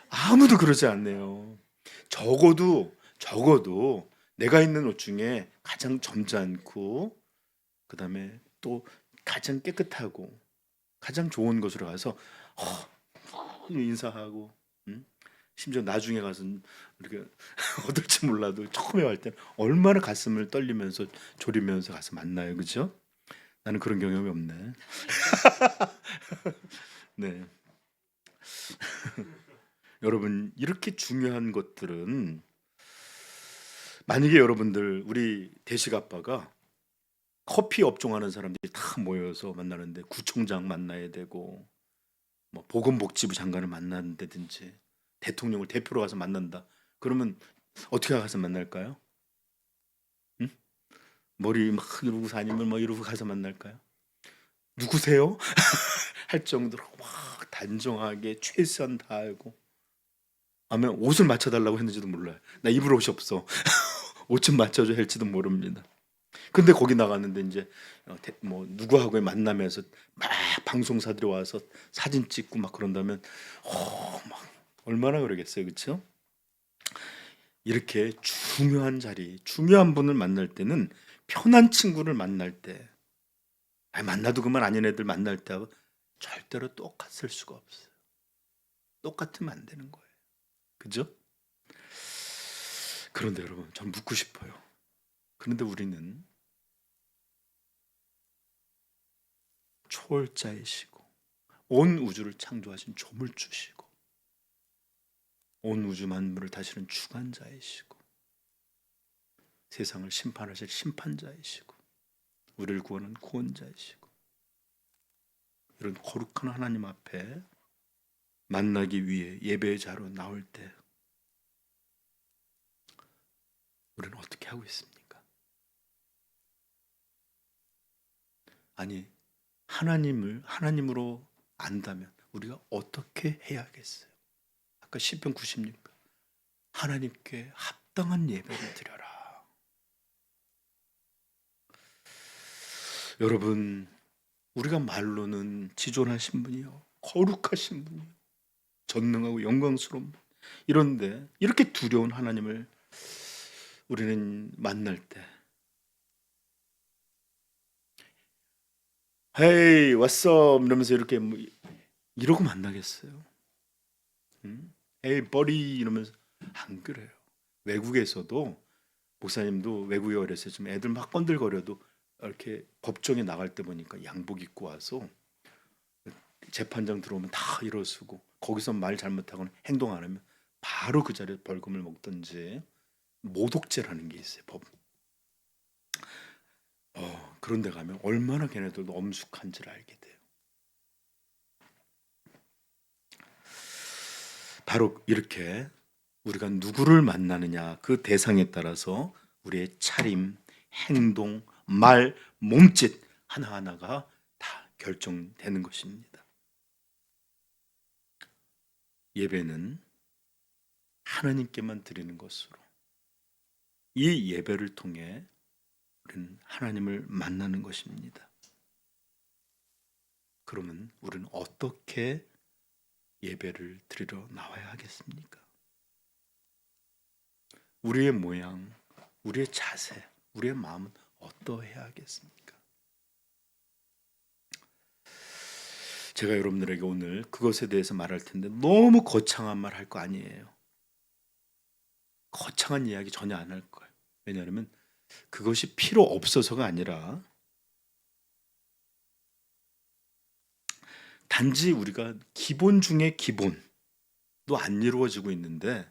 아무도 그러지 않네요. 적어도 내가 있는 옷 중에 가장 점잖고 그다음에 또 가장 깨끗하고 가장 좋은 곳으로 가서 인사하고 심지어 나중에 가서 이렇게 어떨지 몰라도 처음에 갈 때는 얼마나 가슴을 떨리면서 졸이면서 가서 만나요. 그죠? 나는 그런 경험이 없네. 네. 여러분 이렇게 중요한 것들은 만약에 여러분들 우리 대식 아빠가 커피 업종하는 사람들이 다 모여서 만나는데 구청장 만나야 되고 뭐 보건복지부 장관을 만난다든지 대통령을 대표로 가서 만난다. 그러면 어떻게 가서 만날까요? 응? 머리 막 이러고 아니면 뭐 이러고 가서 만날까요? 누구세요? 할 정도로 막 단정하게 최선 다하고 아마 옷을 맞춰달라고 했는지도 몰라요. 나 입을 옷이 없어. 옷 좀 맞춰줘 할지도 모릅니다. 근데 거기 나갔는데 이제 뭐 누구하고의 만남에서 막 방송사들이 와서 사진 찍고 막 그런다면 막 얼마나 그러겠어요, 그렇죠? 이렇게 중요한 자리, 중요한 분을 만날 때는 편한 친구를 만날 때, 만나도 그만 아닌 애들 만날 때하고 절대로 똑같을 수가 없어요. 똑같으면 안 되는 거예요, 그죠? 그런데 여러분, 전 묻고 싶어요. 그런데 우리는 초월자이시고 온 우주를 창조하신 조물주시고 온 우주 만물을 다스리는 주관자이시고 세상을 심판하실 심판자이시고 우리를 구원하는 구원자이시고 이런 거룩한 하나님 앞에 만나기 위해 예배의 자로 나올 때 우리는 어떻게 하고 있습니까? 아니 하나님을 하나님으로 안다면 우리가 어떻게 해야겠어요? 아까 시편 96편 하나님께 합당한 예배를 드려라. 여러분 우리가 말로는 지존하신 분이요 거룩하신 분이요 전능하고 영광스러운 분 이런데 이렇게 두려운 하나님을 우리는 만날 때 Hey, what's up? 이러면서 이렇게 뭐 이러고 만나겠어요? Hey, buddy 이러면서 안 그래요. 외국에서도 목사님도 외국에 어렸을 때 좀 애들 막 건들거려도 이렇게 법정에 나갈 때 보니까 양복 입고 와서 재판장 들어오면 다 일어서고 거기서 말 잘못하거나 행동 안 하면 바로 그 자리에 벌금을 먹든지 모독죄라는 게 있어요. 법. 그런 데 가면 얼마나 걔네들도 엄숙한지를 알게 돼요. 바로 이렇게 우리가 누구를 만나느냐 그 대상에 따라서 우리의 차림, 행동, 말, 몸짓 하나하나가 다 결정되는 것입니다. 예배는 하나님께만 드리는 것으로 이 예배를 통해 우리는 하나님을 만나는 것입니다. 그러면 우리는 어떻게 예배를 드리러 나와야 하겠습니까? 우리의 모양, 우리의 자세, 우리의 마음은 어떠해야 하겠습니까? 제가 여러분들에게 오늘 그것에 대해서 말할 텐데 너무 거창한 말 할 거 아니에요. 거창한 이야기 전혀 안 할 거예요. 왜냐하면 그것이 필요 없어서가 아니라 단지 우리가 기본 중에 기본도 안 이루어지고 있는데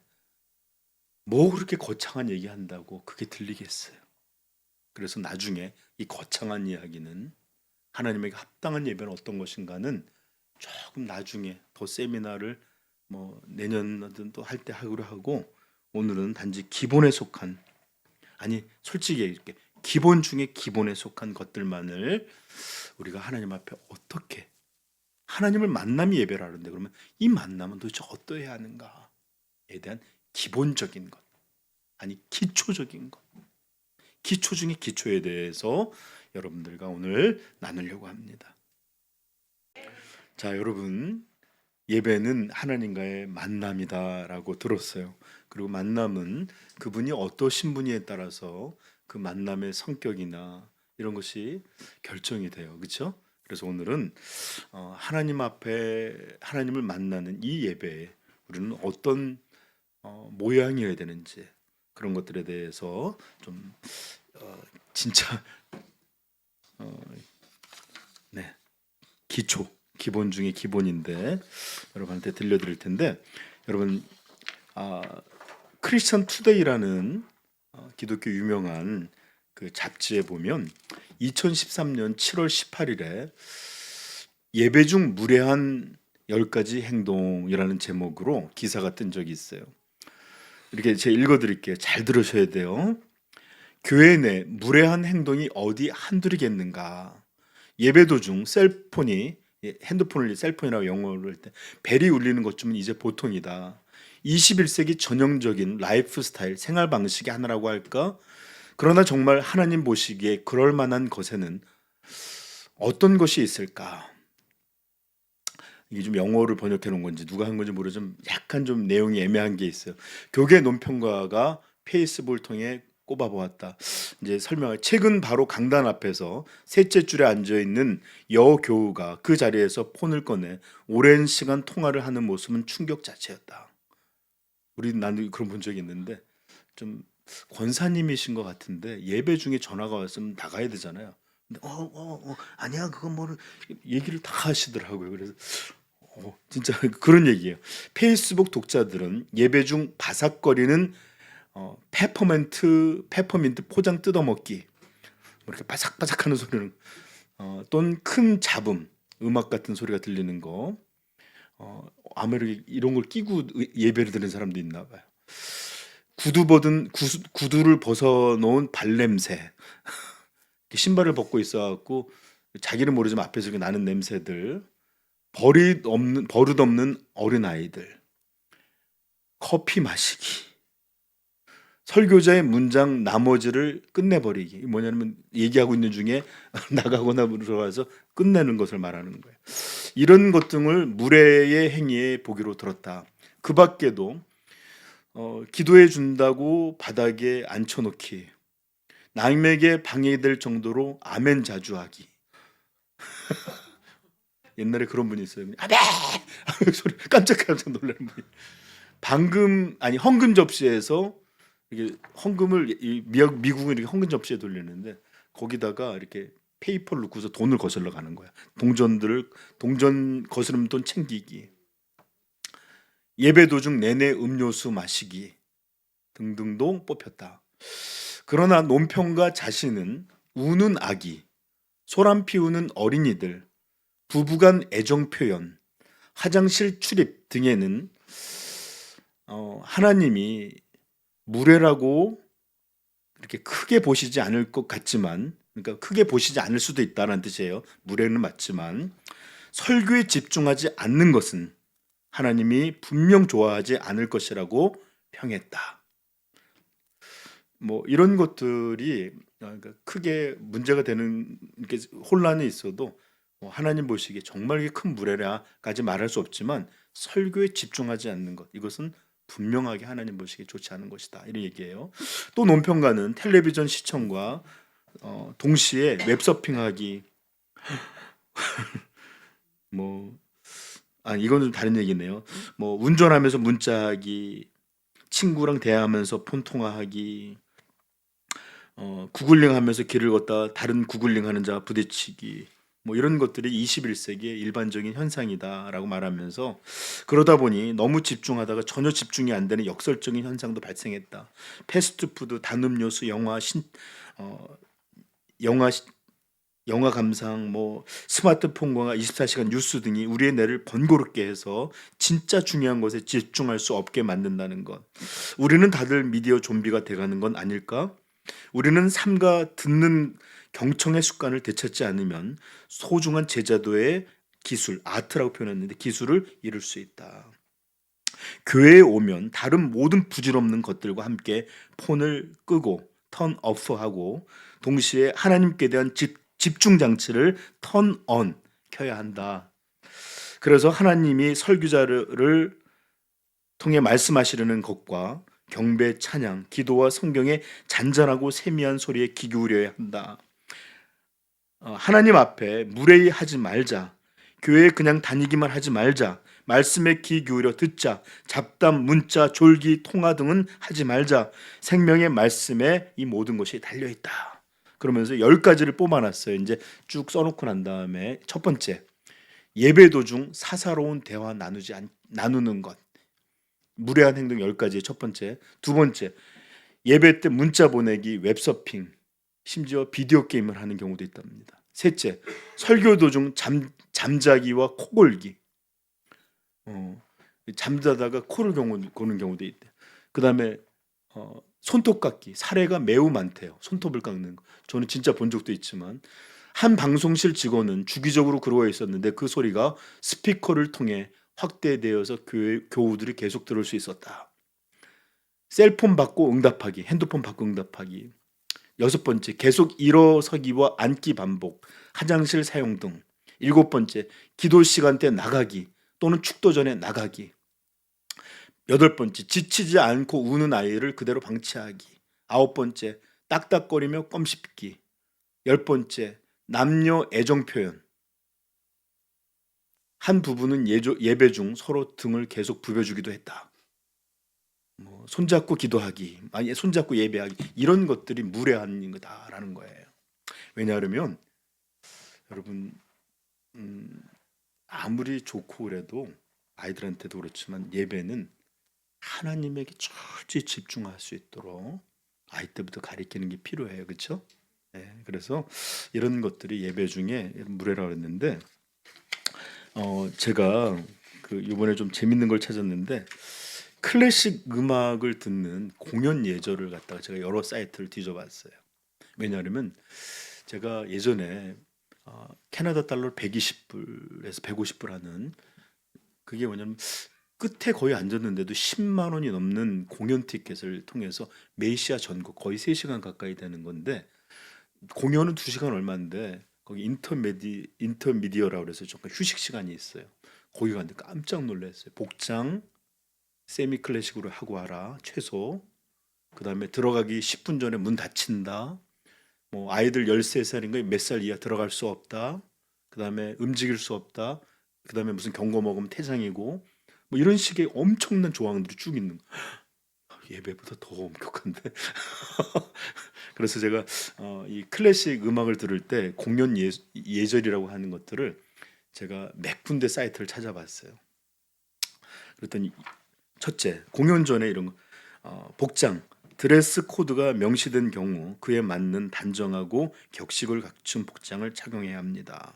뭐 그렇게 거창한 얘기한다고 그게 들리겠어요. 그래서 나중에 이 거창한 이야기는 하나님에게 합당한 예배는 어떤 것인가는 조금 나중에 더 세미나를 뭐 내년은 또 할 때 하기로 하고 오늘은 단지 기본에 속한 아니 솔직히 이렇게 기본 중에 기본에 속한 것들만을 우리가 하나님 앞에 어떻게 하나님을 만남이 예배라는데 그러면 이 만남은 도대체 어떠해야 하는가에 대한 기본적인 것 아니 기초적인 것 기초 중에 기초에 대해서 여러분들과 오늘 나누려고 합니다. 자, 여러분 예배는 하나님과의 만남이다라고 들었어요. 그리고 만남은 그분이 어떠신 분이에 따라서 그 만남의 성격이나 이런 것이 결정이 돼요. 그렇죠? 그래서 오늘은 하나님 앞에 하나님을 만나는 이 예배에 우리는 어떤 모양이어야 되는지 그런 것들에 대해서 좀 진짜 어, 네 기초 기본 중에 기본인데 여러분한테 들려드릴 텐데 여러분 크리스천 투데이라는 기독교 유명한 그 잡지에 보면 2013년 7월 18일에 예배 중 무례한 10가지 행동이라는 제목으로 기사가 뜬 적이 있어요. 이렇게 제가 읽어드릴게요. 잘 들으셔야 돼요. 교회 내 무례한 행동이 어디 한둘이겠는가. 예배 도중 셀폰이라고 영어로 할 때 벨이 울리는 것쯤은 이제 보통이다. 21세기 전형적인 라이프 스타일, 생활 방식의 하나라고 할까? 그러나 정말 하나님 보시기에 그럴 만한 것에는 어떤 것이 있을까? 이게 좀 영어를 번역해 놓은 건지 누가 한 건지 모르지만 약간 좀 내용이 애매한 게 있어요. 교계 논평가가 페이스북을 통해 꼽아보았다. 이제 설명을 최근 바로 강단 앞에서 셋째 줄에 앉아 있는 여교우가 그 자리에서 폰을 꺼내 오랜 시간 통화를 하는 모습은 충격 자체였다. 나는 그런 본 적이 있는데 좀 권사님이신 것 같은데 예배 중에 전화가 왔으면 나가야 되잖아요. 근데 아니야 그건 뭐를 얘기를 다 하시더라고요. 그래서 진짜 그런 얘기예요. 페이스북 독자들은 예배 중 바삭거리는 페퍼민트 포장 뜯어먹기 뭐 이렇게 바삭바삭하는 소리는 또는 큰 잡음 음악 같은 소리가 들리는 거 아무래도 이런 걸 끼고 예배를 드리는 사람도 있나 봐요. 구두를 벗어놓은 발냄새 신발을 벗고 있어갖고 자기는 모르지만 앞에서 이렇게 나는 냄새들 버릇없는 어린아이들 커피 마시기 설교자의 문장 나머지를 끝내버리기 뭐냐면 얘기하고 있는 중에 나가거나 들어와서 끝내는 것을 말하는 거예요. 이런 것 등을 무례의 행위에 보기로 들었다. 그 밖에도 기도해 준다고 바닥에 앉혀놓기 남에게 방해될 정도로 아멘 자주 하기 옛날에 그런 분이 있어요. 아멘 소리 깜짝 놀라는 분이 헌금 접시에서 이게 헌금을 미국은 이렇게 헌금 접시에 돌리는데 거기다가 이렇게 페이퍼를 넣고서 돈을 거슬러 가는 거야. 동전 거스름 돈 챙기기, 예배 도중 내내 음료수 마시기 등등도 뽑혔다. 그러나 논평가 자신은 우는 아기, 소란 피우는 어린이들, 부부간 애정 표현, 화장실 출입 등에는 하나님이 무례라고 이렇게 크게 보시지 않을 것 같지만, 그러니까 크게 보시지 않을 수도 있다는 뜻이에요. 무례는 맞지만 설교에 집중하지 않는 것은 하나님이 분명 좋아하지 않을 것이라고 평했다. 뭐 이런 것들이 그러니까 크게 문제가 되는 혼란이 있어도 하나님 보시기에 정말 큰 무례라까지 말할 수 없지만 설교에 집중하지 않는 것 이것은 분명하게 하나님 보시기에 좋지 않은 것이다 이런 얘기예요. 또 논평가는 텔레비전 시청과 동시에 웹서핑하기 이건 좀 다른 얘기네요. 운전하면서 문자하기, 친구랑 대화하면서 폰 통화하기, 구글링 하면서 길을 걷다 다른 구글링 하는 자 부딪히기 이런 것들이 21세기의 일반적인 현상이다라고 말하면서 그러다 보니 너무 집중하다가 전혀 집중이 안 되는 역설적인 현상도 발생했다. 패스트푸드, 단음료수, 영화 영화 감상, 뭐 스마트폰과 24시간 뉴스 등이 우리의 뇌를 번거롭게 해서 진짜 중요한 것에 집중할 수 없게 만든다는 것. 우리는 다들 미디어 좀비가 돼가는 건 아닐까? 우리는 삼가 듣는 경청의 습관을 되찾지 않으면 소중한 제자도의 기술, 아트라고 표현했는데 기술을 잃을 수 있다. 교회에 오면 다른 모든 부질없는 것들과 함께 폰을 끄고 턴 오프하고 동시에 하나님께 대한 집중 장치를 턴 온 켜야 한다. 그래서 하나님이 설교자를 통해 말씀하시려는 것과 경배, 찬양, 기도와 성경의 잔잔하고 세미한 소리에 귀 기울여야 한다. 하나님 앞에 무례히하지 말자. 교회에 그냥 다니기만 하지 말자. 말씀에 귀 기울여 듣자. 잡담, 문자, 졸기, 통화 등은 하지 말자. 생명의 말씀에 이 모든 것이 달려 있다. 그러면서 10가지를 뽑아놨어요. 이제 쭉 써놓고 난 다음에 첫 번째, 예배 도중 사사로운 대화 나누는 것. 무례한 행동 10가지의 첫 번째. 두 번째, 예배 때 문자 보내기, 웹서핑, 심지어 비디오 게임을 하는 경우도 있답니다. 셋째, 설교 도중 잠자기와 코골기. 잠자다가 코를 고는 경우도 있대. 그다음에 손톱 깎기. 사례가 매우 많대요. 손톱을 깎는 거. 저는 진짜 본 적도 있지만 한 방송실 직원은 주기적으로 그러고 있었는데 그 소리가 스피커를 통해 확대되어서 교우들이 계속 들을 수 있었다. 셀폰 받고 응답하기, 핸드폰 받고 응답하기. 여섯 번째, 계속 일어서기와 앉기 반복, 화장실 사용 등. 일곱 번째, 기도 시간대 나가기 또는 축도 전에 나가기. 여덟 번째, 지치지 않고 우는 아이를 그대로 방치하기. 아홉 번째, 딱딱거리며 껌 씹기. 열 번째, 남녀 애정 표현. 한 부부는 예배 중 서로 등을 계속 부벼주기도 했다. 손잡고 기도하기, 아니 손잡고 예배하기, 이런 것들이 무례한 거다라는 거예요. 왜냐하면 여러분, 아무리 좋고 그래도 아이들한테도 그렇지만 예배는 하나님에게 철저히 집중할 수 있도록 아이 때부터 가르치는 게 필요해요, 그렇죠? 네, 그래서 이런 것들이 예배 중에 무례라고 했는데, 제가 그 이번에 좀 재밌는 걸 찾았는데, 클래식 음악을 듣는 공연 예절을 갖다가 제가 여러 사이트를 뒤져봤어요. 왜냐하면 제가 예전에 캐나다 달러 120불에서 150불 하는, 그게 뭐냐면 끝에 거의 앉았는데도 10만 원이 넘는 공연 티켓을 통해서 메시아 전국 거의 3시간 가까이 되는 건데, 공연은 2시간 얼마인데 거기 인터미디어라고 그래서 잠깐 휴식 시간이 있어요. 거기 갔는데 깜짝 놀랐어요. 복장 세미 클래식으로 하고 와라 최소. 그다음에 들어가기 10분 전에 문 닫힌다. 뭐 아이들 13살인가 몇 살 이하 들어갈 수 없다. 그다음에 움직일 수 없다. 그다음에 무슨 경고 먹으면 퇴장이고, 뭐 이런 식의 엄청난 조항들이 쭉 있는 거. 예배보다 더 엄격한데. 그래서 제가 이 클래식 음악을 들을 때 공연 예절이라고 하는 것들을 제가 몇 군데 사이트를 찾아봤어요. 그랬더니 첫째, 공연 전에 이런 거, 복장, 드레스 코드가 명시된 경우 그에 맞는 단정하고 격식을 갖춘 복장을 착용해야 합니다.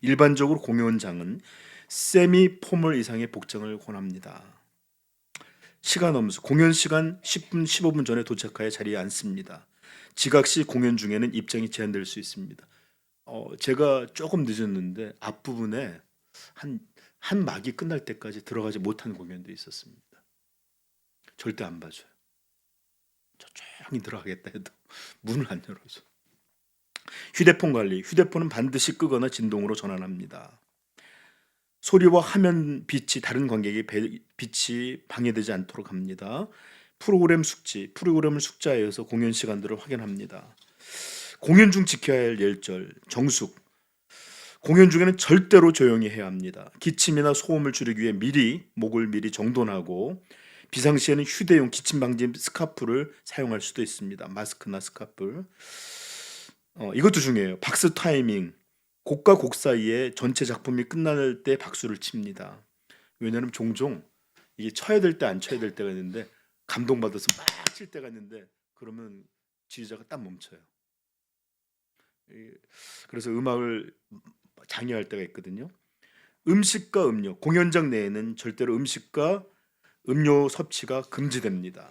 일반적으로 공연장은 세미 포멀 이상의 복장을 권합니다. 시간 엄수, 공연 시간 10분, 15분 전에 도착하여 자리에 앉습니다. 지각 시 공연 중에는 입장이 제한될 수 있습니다. 제가 조금 늦었는데 앞부분에 한 막이 끝날 때까지 들어가지 못한 공연도 있었습니다. 절대 안 봐줘요. 조용히 들어가겠다 해도 문을 안 열어줘. 휴대폰 관리, 휴대폰은 반드시 끄거나 진동으로 전환합니다. 소리와 화면 빛이 다른 관객의 빛이 방해되지 않도록 합니다. 프로그램 숙지, 프로그램을 숙지하여서 공연 시간들을 확인합니다. 공연 중 지켜야 할 예절, 정숙. 공연 중에는 절대로 조용히 해야 합니다. 기침이나 소음을 줄이기 위해 목을 미리 정돈하고, 비상시에는 휴대용 기침 방지 스카프를 사용할 수도 있습니다. 마스크나 스카프. 이것도 중요해요. 박수 타이밍. 곡과 곡 사이에 전체 작품이 끝날 때 박수를 칩니다. 왜냐하면 종종 이게 쳐야 될 때 안 쳐야 될 때가 있는데 감동받아서 막 칠 때가 있는데, 그러면 지휘자가 딱 멈춰요. 그래서 음악을 장려할 때가 있거든요. 음식과 음료, 공연장 내에는 절대로 음식과 음료 섭취가 금지됩니다.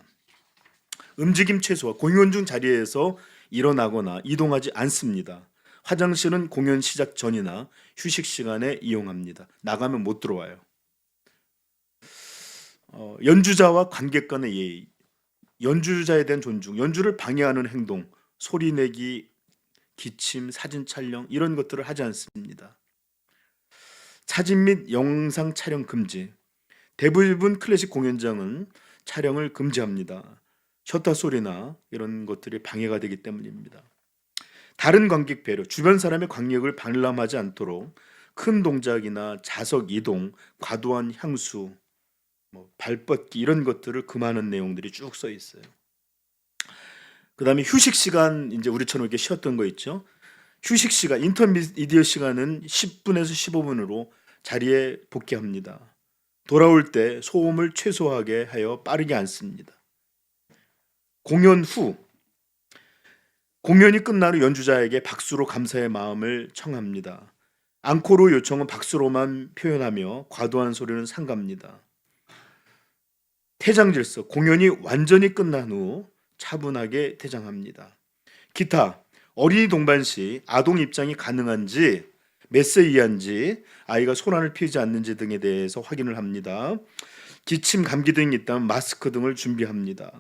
움직임 최소화, 공연 중 자리에서 일어나거나 이동하지 않습니다. 화장실은 공연 시작 전이나 휴식 시간에 이용합니다. 나가면 못 들어와요. 연주자와 관객 간의 예의, 연주자에 대한 존중, 연주를 방해하는 행동, 소리 내기, 기침, 사진 촬영 이런 것들을 하지 않습니다. 사진 및 영상 촬영 금지. 대부분 클래식 공연장은 촬영을 금지합니다. 셔터 소리나 이런 것들이 방해가 되기 때문입니다. 다른 관객 배려, 주변 사람의 관객을 방람하지 않도록 큰 동작이나 좌석 이동, 과도한 향수, 발 뻗기 이런 것들을 금하는 내용들이 쭉 써 있어요. 그다음에 휴식 시간, 이제 우리처럼 이렇게 쉬었던 거 있죠. 휴식 시간, 인터미디어 시간은 10분에서 15분으로 자리에 복귀합니다. 돌아올 때 소음을 최소화하게 하여 빠르게 앉습니다. 공연 후, 공연이 끝난 후 연주자에게 박수로 감사의 마음을 청합니다. 앙코르 요청은 박수로만 표현하며 과도한 소리는 삼갑니다. 퇴장 질서, 공연이 완전히 끝난 후 차분하게 퇴장합니다. 기타, 어린이 동반 시 아동 입장이 가능한지, 몇 세 이하인지, 아이가 소란을 피우지 않는지 등에 대해서 확인을 합니다. 기침, 감기 등이 있다면 마스크 등을 준비합니다.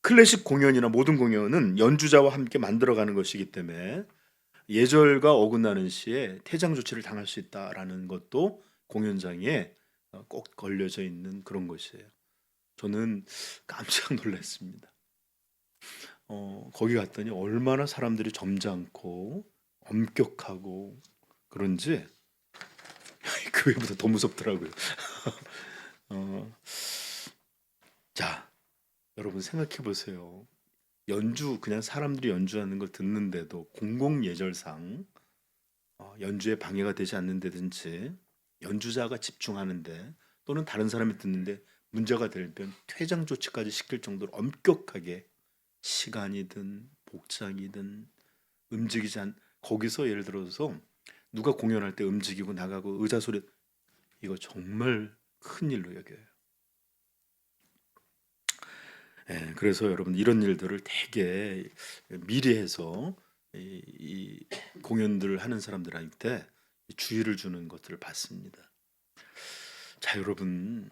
클래식 공연이나 모든 공연은 연주자와 함께 만들어가는 것이기 때문에 예절과 어긋나는 시에 퇴장 조치를 당할 수 있다라는 것도 공연장에 꼭 걸려져 있는 그런 것이에요. 저는 깜짝 놀랐습니다. 거기 갔더니 얼마나 사람들이 점잖고 엄격하고 그런지 교회보다 더 무섭더라고요. 자, 여러분 생각해 보세요. 그냥 사람들이 연주하는 걸 듣는데도 공공 예절상 연주에 방해가 되지 않는다든지 연주자가 집중하는데 또는 다른 사람이 듣는데 문제가 되면 퇴장 조치까지 시킬 정도로 엄격하게 시간이든 복장이든 움직이지 않 거기서 예를 들어서 누가 공연할 때 움직이고 나가고 의자 소리 이거 정말 큰 일로 여겨요. 그래서 여러분 이런 일들을 되게 미리 해서 이 공연들을 하는 사람들한테 주의를 주는 것들을 봤습니다. 자, 여러분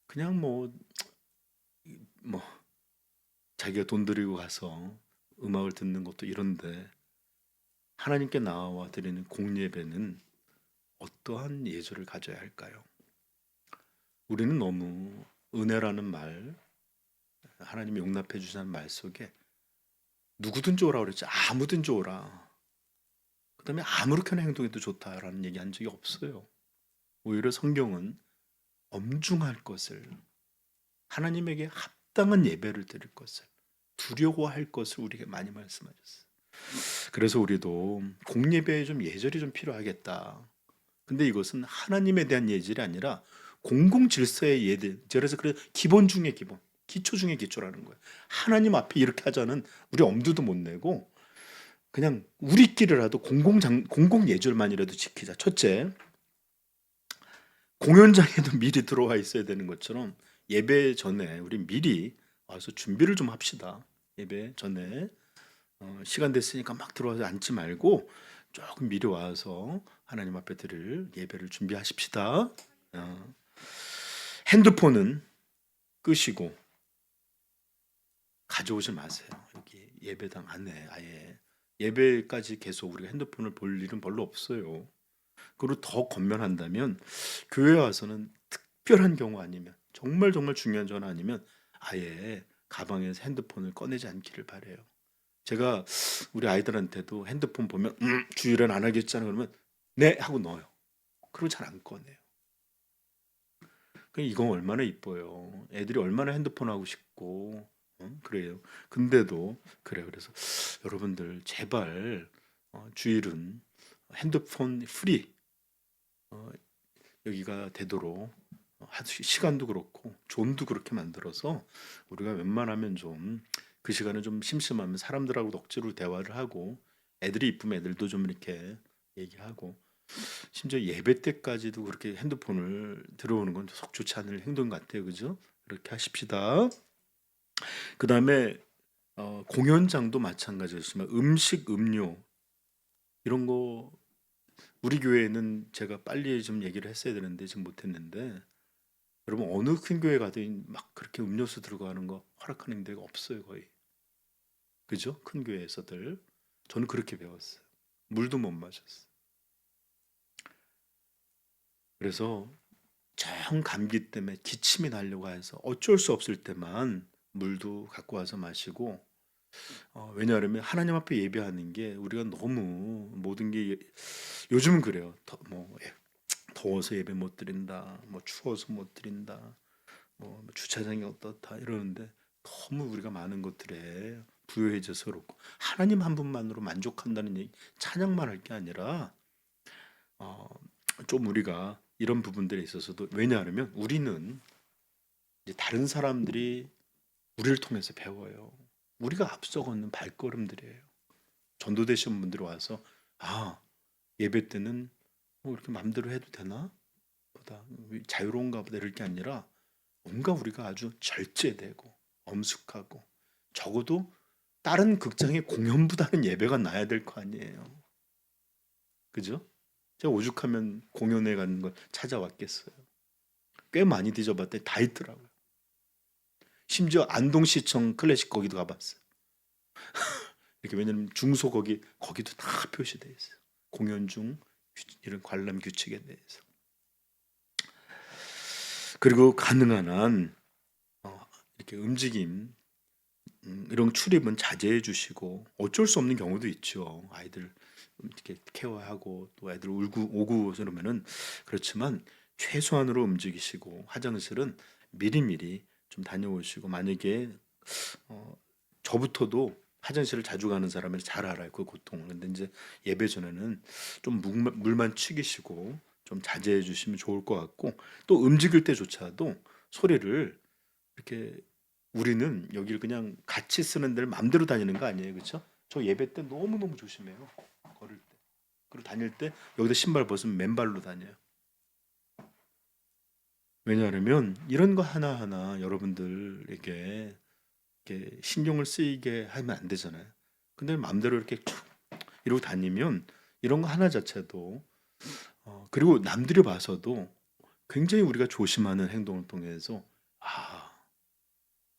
그냥 뭐 자기가 돈 들이고 가서 음악을 듣는 것도 이런데 하나님께 나와 드리는 공예배는 어떠한 예절을 가져야 할까요? 우리는 너무 은혜라는 말, 하나님이 용납해 주시는 말 속에 누구든지 오라 그랬지 아무든지 오라. 그다음에 아무렇게나 행동해도 좋다라는 얘기 한 적이 없어요. 오히려 성경은 엄중할 것을 하나님에게 합당한 예배를 드릴 것을 두려워할 것을 우리에게 많이 말씀하셨어요. 그래서 우리도 공예배에 좀 예절이 좀 필요하겠다. 근데 이것은 하나님에 대한 예절이 아니라 공공 질서의 예절에서 그래서 기본 중에 기본, 기초 중에 기초라는 거예요. 하나님 앞에 이렇게 하자는 우리 엄두도 못 내고 그냥 우리끼리라도 공공 예절만이라도 지키자. 첫째, 공연장에도 미리 들어와 있어야 되는 것처럼 예배 전에 우리 미리 와서 준비를 좀 합시다. 예배 전에 시간 됐으니까 막 들어와서 앉지 말고 조금 미리 와서 하나님 앞에 드릴 예배를 준비하십시다. 핸드폰은 끄시고 가져오지 마세요. 여기 예배당 안에 아예 예배까지 계속 우리가 핸드폰을 볼 일은 별로 없어요. 그리고 더 권면한다면 교회 와서는 특별한 경우 아니면 정말 중요한 전화 아니면 아예 가방에서 핸드폰을 꺼내지 않기를 바래요. 제가 우리 아이들한테도 핸드폰 보면 주일엔 안 하겠잖아 그러면 네 하고 넣어요. 그리고 잘 안 꺼내요. 이건 얼마나 이뻐요. 애들이 얼마나 핸드폰 하고 싶고 그래요. 근데도 그래요. 그래서 여러분들 제발 주일은 핸드폰 프리 여기가 되도록 시간도 그렇고 존도 그렇게 만들어서 우리가 웬만하면 좀 그 시간에 좀 심심하면 사람들하고도 억지로 대화를 하고 애들이 이쁘면 애들도 좀 이렇게 얘기하고 심지어 예배 때까지도 그렇게 핸드폰을 들어오는 건 속 좋지 않을 행동 같아요. 그죠? 그렇게 하십시다. 그 다음에 공연장도 마찬가지였지만 음식, 음료 이런 거 우리 교회는 제가 빨리 좀 얘기를 했어야 되는데 지금 못했는데 여러분 어느 큰 교회 가든 막 그렇게 음료수 들어가는 거 허락하는 데가 없어요 거의. 그죠? 큰 교회에서들 저는 그렇게 배웠어요. 물도 못 마셨어요. 그래서 정 감기 때문에 기침이 나려고 해서 어쩔 수 없을 때만 물도 갖고 와서 마시고 왜냐하면 하나님 앞에 예배하는 게 우리가 너무 모든 게 요즘은 그래요. 더워서 예배 못 드린다, 뭐 추워서 못 드린다, 뭐 주차장이 어떻다 이러는데 너무 우리가 많은 것들에 부요해져서 그렇고 하나님 한 분만으로 만족한다는 얘기 찬양만 할 게 아니라 어, 좀 우리가 이런 부분들에 있어서도 왜냐하면 우리는 이제 다른 사람들이 우리를 통해서 배워요. 우리가 앞서 걷는 발걸음들이에요. 전도되신 분들이 와서 아 예배 때는 뭐 이렇게 마음대로 해도 되나? 보다 자유로운가 보다 이럴 게 아니라 뭔가 우리가 아주 절제되고 엄숙하고 적어도 다른 극장의 공연보다는 예배가 나야 될 거 아니에요. 그죠? 제가 오죽하면 공연에 가는 걸 찾아왔겠어요. 꽤 많이 뒤져봤더니 다 있더라고요. 심지어 안동시청 클래식 거기도 가봤어요. 이렇게 왜냐면 중소 거기도 다 표시되어 있어요. 공연 중 이런 관람 규칙에 대해서. 그리고 가능한 한 이렇게 움직임 이런 출입은 자제해 주시고 어쩔 수 없는 경우도 있죠. 아이들 이렇게 케어하고 또 애들 울고 오고 그러면은 그렇지만 최소한으로 움직이시고 화장실은 미리미리 좀 다녀오시고 만약에 어, 저부터도 화장실을 자주 가는 사람을 잘 알아요. 그 고통을. 근데 이제 예배 전에는 좀 물만 튀기시고 좀 자제해 주시면 좋을 것 같고 또 움직일 때조차도 소리를 이렇게 우리는 여기를 그냥 같이 쓰는 데를 마음대로 다니는 거 아니에요. 그렇죠? 저 예배 때 너무너무 조심해요. 걸을 때. 그리고 다닐 때 여기다 신발 벗으면 맨발로 다녀요. 왜냐하면 이런 거 하나하나 여러분들에게 이렇게 신경을 쓰이게 하면 안 되잖아요. 근데 마음대로 이렇게 쭉 이러고 다니면 이런 거 하나 자체도 그리고 남들이 봐서도 굉장히 우리가 조심하는 행동을 통해서 아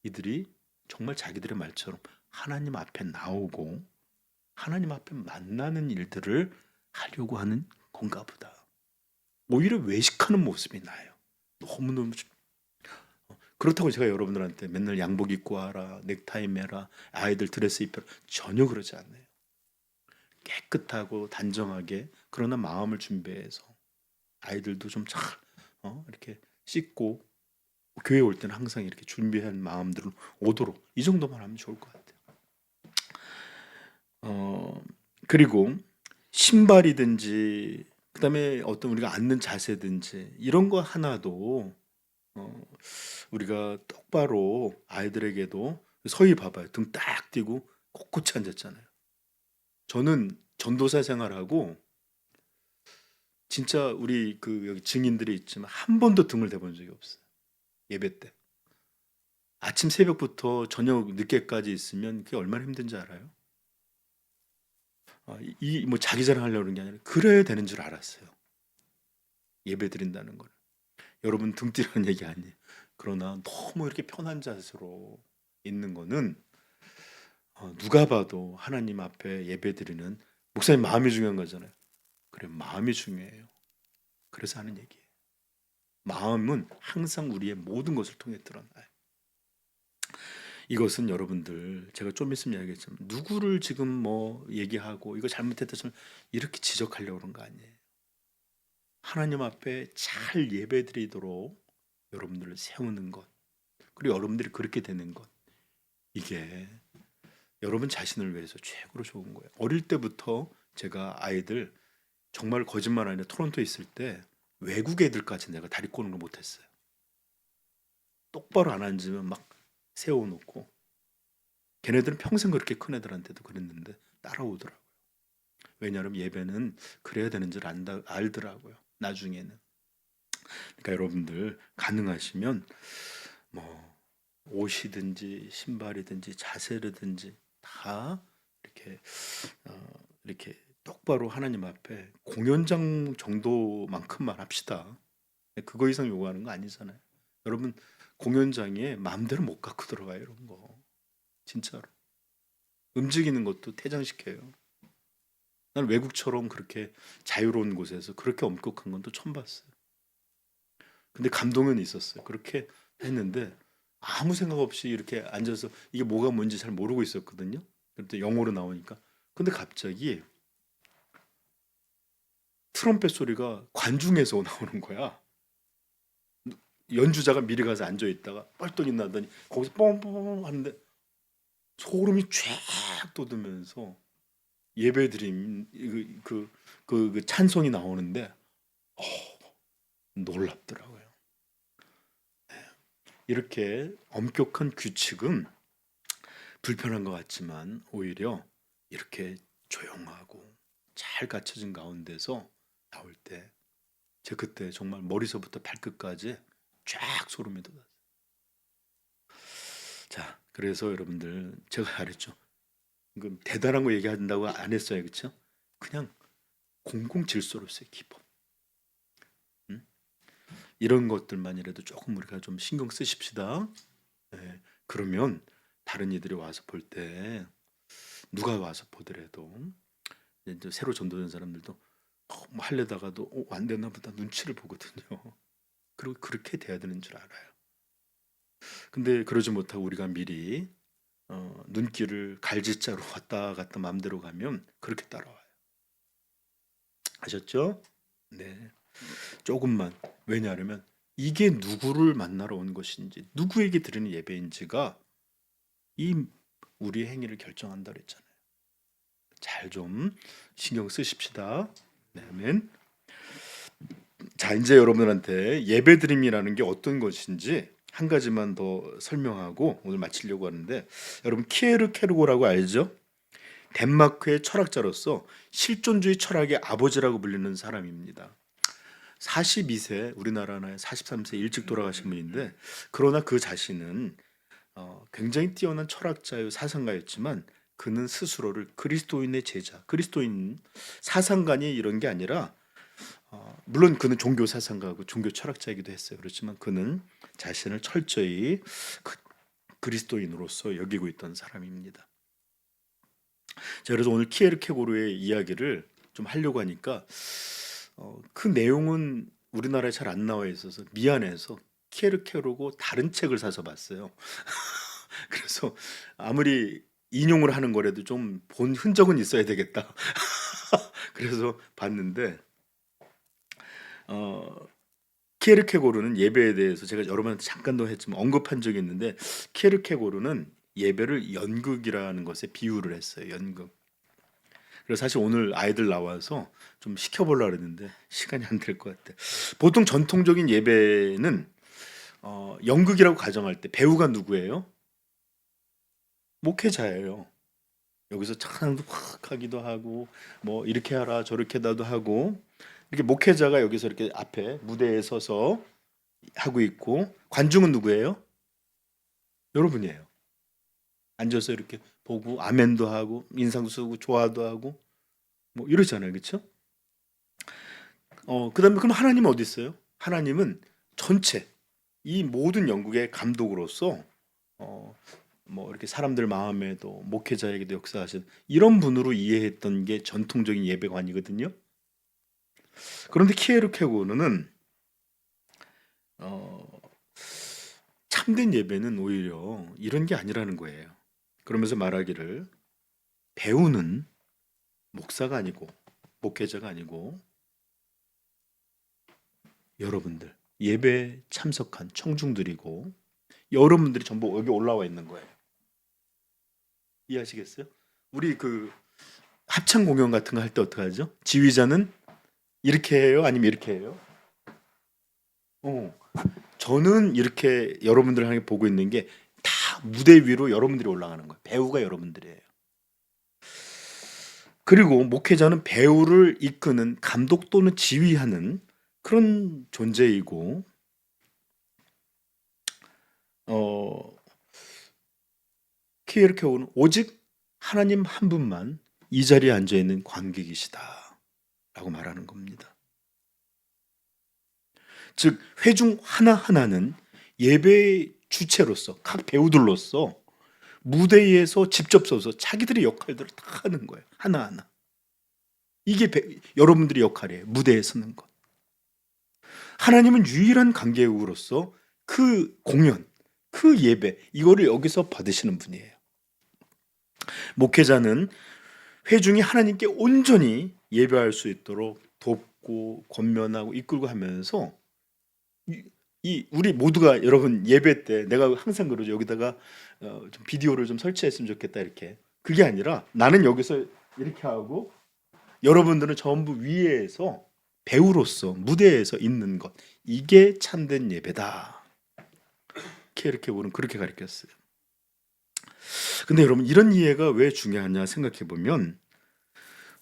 이들이 정말 자기들의 말처럼 하나님 앞에 나오고 하나님 앞에 만나는 일들을 하려고 하는 건가 보다. 오히려 외식하는 모습이 나요. 너무너무 그렇다고 제가 여러분들한테 맨날 양복 입고 와라, 넥타이 매라, 아이들 드레스 입혀라 전혀 그러지 않아요. 깨끗하고 단정하게 그러나 마음을 준비해서 아이들도 좀 잘 이렇게 씻고 교회 올 때는 항상 이렇게 준비한 마음들로 오도록 이 정도만 하면 좋을 것 같아요. 어, 그리고 신발이든지 그다음에 어떤 우리가 앉는 자세든지 이런 거 하나도 어, 우리가 똑바로 아이들에게도 서희 봐봐요. 등 딱 띄고 꼿꼿이 앉았잖아요. 저는 전도사 생활하고 진짜 우리 그 여기 증인들이 있지만 한 번도 등을 대본 적이 없어요. 예배 때. 아침 새벽부터 저녁 늦게까지 있으면 그게 얼마나 힘든지 알아요? 이 뭐 자기 자랑하려고 그런 게 아니라 그래야 되는 줄 알았어요. 예배 드린다는 걸. 여러분 등 띄라는 얘기 아니에요. 그러나 너무 이렇게 편한 자세로 있는 거는 누가 봐도 하나님 앞에 예배 드리는 목사님 마음이 중요한 거잖아요. 그래 마음이 중요해요. 그래서 하는 얘기예요. 마음은 항상 우리의 모든 것을 통해 드러나요. 이것은 여러분들 제가 좀 있으면 이야기했지만 누구를 지금 뭐 얘기하고 이거 잘못했다 저는 이렇게 지적하려고 그런 거 아니에요. 하나님 앞에 잘 예배드리도록 여러분들을 세우는 것 그리고 여러분들이 그렇게 되는 것 이게 여러분 자신을 위해서 최고로 좋은 거예요. 어릴 때부터 제가 아이들 정말 거짓말 아니라 토론토에 있을 때 외국 애들까지 내가 다리 꼬는 걸 못했어요. 똑바로 안 앉으면 막 세워놓고 걔네들은 평생 그렇게 큰 애들한테도 그랬는데 따라오더라고요. 왜냐하면 예배는 그래야 되는 줄 알더라고요. 나중에는. 그러니까 여러분들 가능하시면 뭐 옷이든지 신발이든지 자세라든지 다 이렇게 이렇게 똑바로 하나님 앞에 공연장 정도만큼만 합시다. 그거 이상 요구하는 거 아니잖아요. 여러분 공연장에 마음대로 못 갖고 들어가요. 이런 거 진짜로 움직이는 것도 퇴장시켜요. 난 외국처럼 그렇게 자유로운 곳에서 그렇게 엄격한 건 또 처음 봤어요. 근데 감동은 있었어요. 그렇게 했는데 아무 생각 없이 이렇게 앉아서 이게 뭐가 뭔지 잘 모르고 있었거든요. 그때 영어로 나오니까. 근데 갑자기 트럼펫 소리가 관중에서 나오는 거야. 연주자가 미리 가서 앉아 있다가 뻘떡이 나더니 거기서 뻥뻥 하는데 소름이 쫙 돋으면서 예배드림 그 찬송이 나오는데 놀랍더라고요. 이렇게 엄격한 규칙은 불편한 것 같지만 오히려 이렇게 조용하고 잘 갖춰진 가운데서 나올 때 제 그때 정말 머리서부터 발끝까지 쫙 소름이 돋았어요. 자, 그래서 여러분들 제가 말했죠. 대단한 거 얘기한다고 안 했어요, 그렇죠? 그냥 공공 질서로서의 기본. 이런 것들만이라도 조금 우리가 좀 신경 쓰십시다. 네, 그러면 다른 이들이 와서 볼 때 누가 와서 보더라도 이제 새로 전도된 사람들도 뭐 하려다가도 안 되나 보다 눈치를 보거든요. 그리고 그렇게 돼야 되는 줄 알아요. 근데 그러지 못하고 우리가 미리 눈길을 갈짓자로 왔다 갔다 마음대로 가면 그렇게 따라와요. 아셨죠? 네. 조금만. 왜냐하면 이게 누구를 만나러 온 것인지 누구에게 드리는 예배인지가 이 우리의 행위를 결정한다 그랬잖아요. 잘 좀 신경 쓰십시다. 네, 아멘. 자, 이제 여러분들한테 예배드림이라는 게 어떤 것인지 한 가지만 더 설명하고 오늘 마치려고 하는데, 여러분 키에르 케르고라고 알죠? 덴마크의 철학자로서 실존주의 철학의 아버지라고 불리는 사람입니다. 42세, 우리나라는 43세 일찍 돌아가신 분인데, 그러나 그 자신은 굉장히 뛰어난 철학자요 사상가였지만 그는 스스로를 그리스도인의 제자, 그리스도인 사상가니 이런 게 아니라 물론 그는 종교 사상가고 종교 철학자이기도 했어요. 그렇지만 그는 자신을 철저히 그리스도인으로서 여기고 있던 사람입니다. 자, 그래서 오늘 키에르케고르의 이야기를 좀 하려고 하니까 그 내용은 우리나라에 잘 안 나와 있어서 미안해서 키에르케고르고 다른 책을 사서 봤어요. 그래서 아무리 인용을 하는 거라도 좀 본 흔적은 있어야 되겠다. 그래서 봤는데 키에르케고르는 예배에 대해서 제가 여러 번 잠깐도 했지만 언급한 적이 있는데, 키에르케고르는 예배를 연극이라는 것에 비유를 했어요. 연극. 그래서 사실 오늘 아이들 나와서 좀 시켜보려고 했는데 시간이 안 될 것 같아. 보통 전통적인 예배는 연극이라고 가정할 때 배우가 누구예요? 목회자예요. 여기서 찬양도 확 하기도 하고 뭐 이렇게 하라 저렇게 나도 하고, 이렇게 목회자가 여기서 이렇게 앞에 무대에 서서 하고 있고, 관중은 누구예요? 여러분이에요. 앉아서 이렇게 보고 아멘도 하고 인상 쓰고 좋아도 하고 뭐 이러잖아요, 그렇죠? 그다음에 그럼 하나님은 어디 있어요? 하나님은 전체 이 모든 영국의 감독으로서 뭐 이렇게 사람들 마음에도 목회자에게도 역사하신 이런 분으로 이해했던 게 전통적인 예배관이거든요. 그런데 키에르케고르는 참된 예배는 오히려 이런 게 아니라는 거예요. 그러면서 말하기를 배우는 목사가 아니고 목회자가 아니고 여러분들 예배 참석한 청중들이고 여러분들이 전부 여기 올라와 있는 거예요. 이해하시겠어요? 우리 그 합창 공연 같은 거 할 때 어떻게 하죠? 지휘자는 이렇게 해요? 아니면 이렇게 해요? 저는 이렇게 여러분들 향해 보고 있는 게 다 무대 위로 여러분들이 올라가는 거예요. 배우가 여러분들이에요. 그리고 목회자는 배우를 이끄는 감독 또는 지휘하는 그런 존재이고, 키에르케고는 오직 하나님 한 분만 이 자리에 앉아 있는 관객이시다라고 말하는 겁니다. 즉 회중 하나하나는 예배의 주체로서 각 배우들로서 무대에서 직접 서서 자기들의 역할들을 다 하는 거예요. 하나하나. 이게 여러분들의 역할이에요. 무대에 서는 것. 하나님은 유일한 관객으로서 그 공연, 그 예배, 이거를 여기서 받으시는 분이에요. 목회자는 회중이 하나님께 온전히 예배할 수 있도록 돕고 권면하고 이끌고 하면서, 우리 모두가 여러분 예배 때 내가 항상 그러죠. 여기다가 좀 비디오를 좀 설치했으면 좋겠다 이렇게. 그게 아니라 나는 여기서 이렇게 하고 여러분들은 전부 위에서 배우로서 무대에서 있는 것, 이게 참된 예배다. 이렇게 보는 그렇게 가르쳤어요. 근데 여러분 이런 이해가 왜 중요하냐 생각해 보면,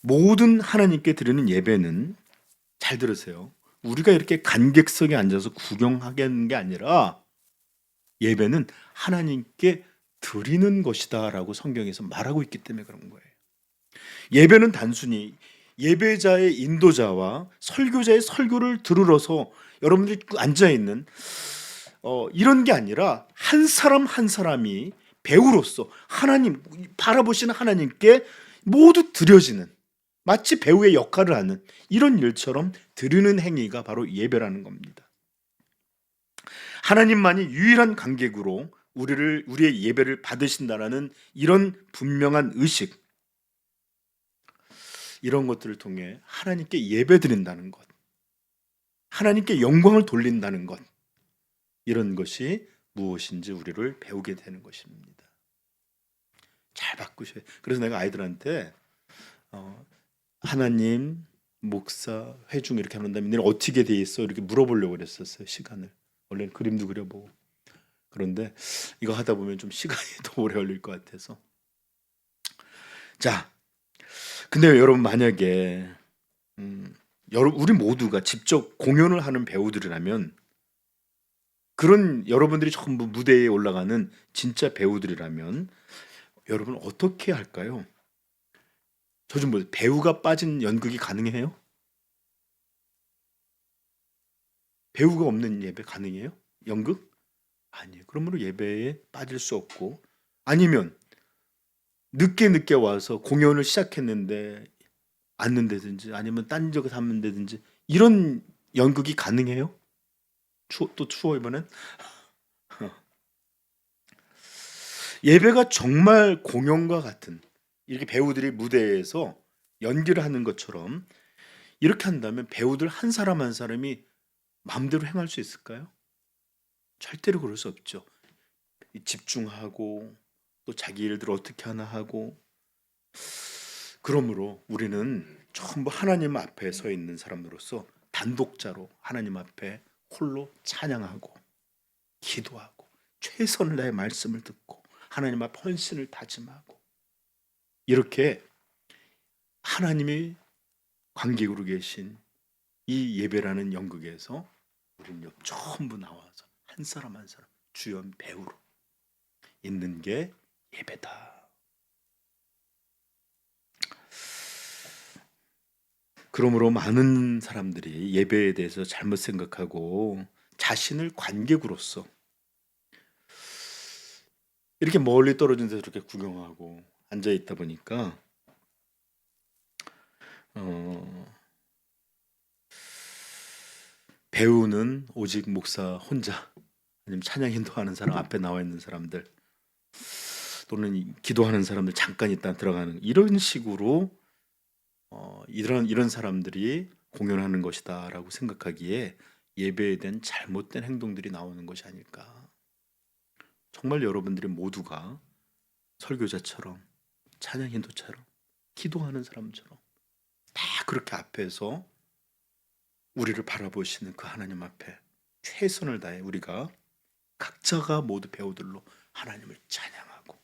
모든 하나님께 드리는 예배는, 잘 들으세요, 우리가 이렇게 관객석에 앉아서 구경하게 게 아니라 예배는 하나님께 드리는 것이다라고 성경에서 말하고 있기 때문에 그런 거예요. 예배는 단순히 예배자의 인도자와 설교자의 설교를 들으러서 여러분들이 앉아 있는 이런 게 아니라 한 사람 한 사람이 배우로서 하나님 바라보시는 하나님께 모두 드려지는, 마치 배우의 역할을 하는 이런 일처럼 드리는 행위가 바로 예배라는 겁니다. 하나님만이 유일한 관객으로 우리의 예배를 받으신다라는 이런 분명한 의식, 이런 것들을 통해 하나님께 예배 드린다는 것, 하나님께 영광을 돌린다는 것, 이런 것이 무엇인지 우리를 배우게 되는 것입니다. 잘 바꾸셔야. 그래서 내가 아이들한테 하나님, 목사, 회중 이렇게 하는 다음에 너는 어떻게 돼 있어? 이렇게 물어보려고 그랬었어요. 시간을. 원래는 그림도 그려보고. 그런데 이거 하다 보면 좀 시간이 더 오래 걸릴 것 같아서. 자, 근데 여러분 만약에 우리 모두가 직접 공연을 하는 배우들이라면, 그런 여러분들이 전부 무대에 올라가는 진짜 배우들이라면 여러분 어떻게 할까요? 저 좀 보세요. 배우가 빠진 연극이 가능해요? 배우가 없는 예배 가능해요? 연극? 아니에요. 그러므로 예배에 빠질 수 없고, 아니면 늦게 와서 공연을 시작했는데 앉는다든지 아니면 딴 적을 담는다든지 이런 연극이 가능해요? 또 추워 이번엔? 예배가 정말 공연과 같은, 이렇게 배우들이 무대에서 연기를 하는 것처럼 이렇게 한다면 배우들 한 사람 한 사람이 마음대로 행할 수 있을까요? 절대로 그럴 수 없죠. 집중하고 또 자기 일들 어떻게 하나 하고. 그러므로 우리는 전부 하나님 앞에 서 있는 사람으로서 단독자로 하나님 앞에 홀로 찬양하고 기도하고 최선을 다해 말씀을 듣고 하나님 앞 헌신을 다짐하고, 이렇게 하나님이 관객으로 계신 이 예배라는 연극에서 우리는 전부 나와서 한 사람 한 사람 주연 배우로 있는 게 예배다. 그러므로 많은 사람들이 예배에 대해서 잘못 생각하고 자신을 관객으로서 이렇게 멀리 떨어진 데서 이렇게 구경하고 앉아 있다 보니까 배우는 오직 목사 혼자, 아니면 찬양 인도하는 사람, 앞에 나와 있는 사람들, 또는 기도하는 사람들 잠깐 있다 들어가는, 이런 식으로 이런 사람들이 공연하는 것이다라고 생각하기에 예배에 대한 잘못된 행동들이 나오는 것이 아닐까. 정말 여러분들이 모두가 설교자처럼 찬양 인도처럼 기도하는 사람처럼 다 그렇게 앞에서 우리를 바라보시는 그 하나님 앞에 최선을 다해 우리가 각자가 모두 배우들로 하나님을 찬양하고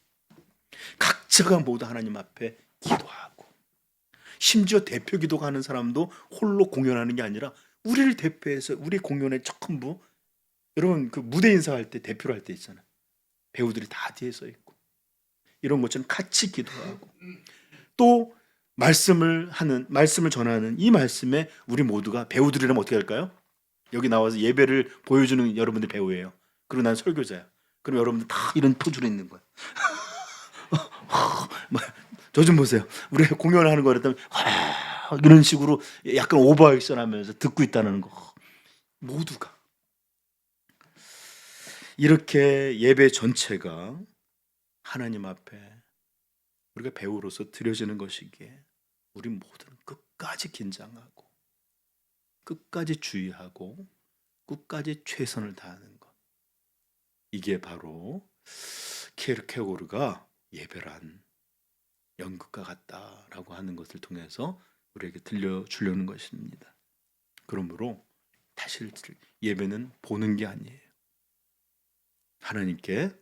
각자가 모두 하나님 앞에 기도하고 심지어 대표 기도하는 사람도 홀로 공연하는 게 아니라 우리를 대표해서 우리 공연의 전부 여러분 그 무대 인사할 때 대표를 할 때 있잖아요. 배우들이 다 뒤에 서 있고 이런 것처럼 같이 기도하고 또 말씀을 전하는 이 말씀에 우리 모두가 배우들이라면 어떻게 할까요? 여기 나와서 예배를 보여주는 여러분들 배우예요. 그리고 난 설교자야. 그럼 여러분들 다 이런 포즈로 있는 거야. 저 좀 보세요. 우리가 공연을 하는 거랬다면 이런 식으로 약간 오버액션하면서 듣고 있다는 거. 모두가 이렇게 예배 전체가 하나님 앞에 우리가 배우로서 드려지는 것이기에 우리 모두는 끝까지 긴장하고 끝까지 주의하고 끝까지 최선을 다하는 것. 이게 바로 키에르케고르가 예배란 연극과 같다라고 하는 것을 통해서 우리에게 들려주려는 것입니다. 그러므로 다시 예배는 보는 게 아니에요. 하나님께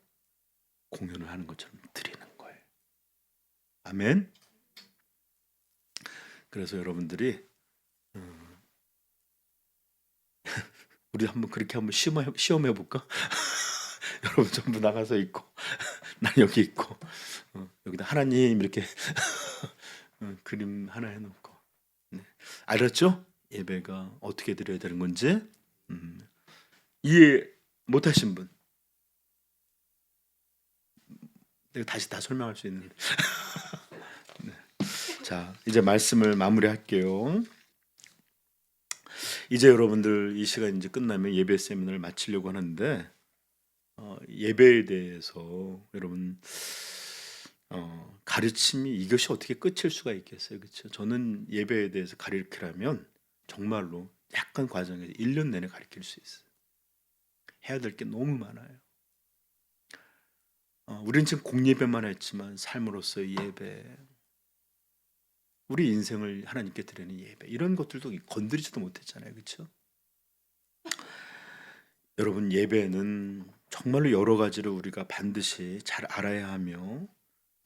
공연을 하는 것처럼 드리는 거예요. 아멘. 그래서 여러분들이 우리 한번 그렇게 한번 시험해 볼까? 여러분 전부 나가서 있고 난 여기 있고 여기다 하나님 이렇게 그림 하나 해놓고 네. 알았죠? 예배가 어떻게 드려야 되는 건지 이해 못하신 분 내가 다시 다 설명할 수 있는데 네. 자 이제 말씀을 마무리할게요. 이제 여러분들 이 시간 이제 끝나면 예배 세미나를 마치려고 하는데 예배에 대해서 여러분 가르침이 이것이 어떻게 끝일 수가 있겠어요, 그렇죠? 저는 예배에 대해서 가르치라면 정말로 약간 과정에서 1년 내내 가르칠 수 있어요. 해야 될 게 너무 많아요. 우리는 지금 공예배만 했지만 삶으로서의 예배, 우리 인생을 하나님께 드리는 예배 이런 것들도 건드리지도 못했잖아요, 그렇죠? 여러분 예배는 정말로 여러 가지를 우리가 반드시 잘 알아야 하며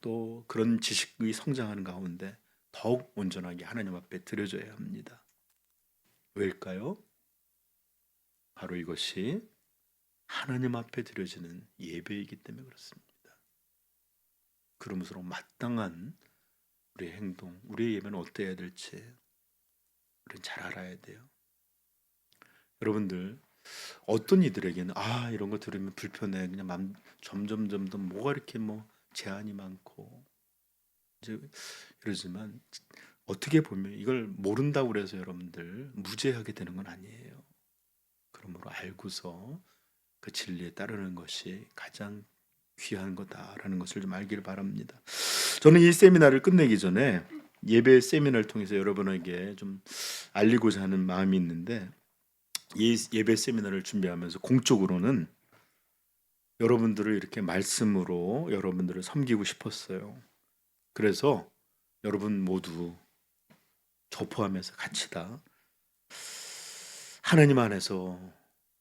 또 그런 지식이 성장하는 가운데 더욱 온전하게 하나님 앞에 드려져야 합니다. 왜일까요? 바로 이것이 하나님 앞에 드려지는 예배이기 때문에 그렇습니다. 그러므로 마땅한 우리의 행동, 우리의 예배는 어때야 될지 우리는 잘 알아야 돼요. 여러분들 어떤 이들에게는 이런 거 들으면 불편해 그냥 점점 뭐가 이렇게 제한이 많고 이제 이러지만 어떻게 보면 이걸 모른다고 그래서 여러분들 무죄하게 되는 건 아니에요. 그러므로 알고서 그 진리에 따르는 것이 가장 귀한 거다라는 것을 좀 알기를 바랍니다. 저는 이 세미나를 끝내기 전에 예배 세미나를 통해서 여러분에게 좀 알리고자 하는 마음이 있는데 이 예배 세미나를 준비하면서 공적으로는 여러분들을 이렇게 말씀으로 여러분들을 섬기고 싶었어요. 그래서 여러분 모두 저 포함해서 같이 다 하나님 안에서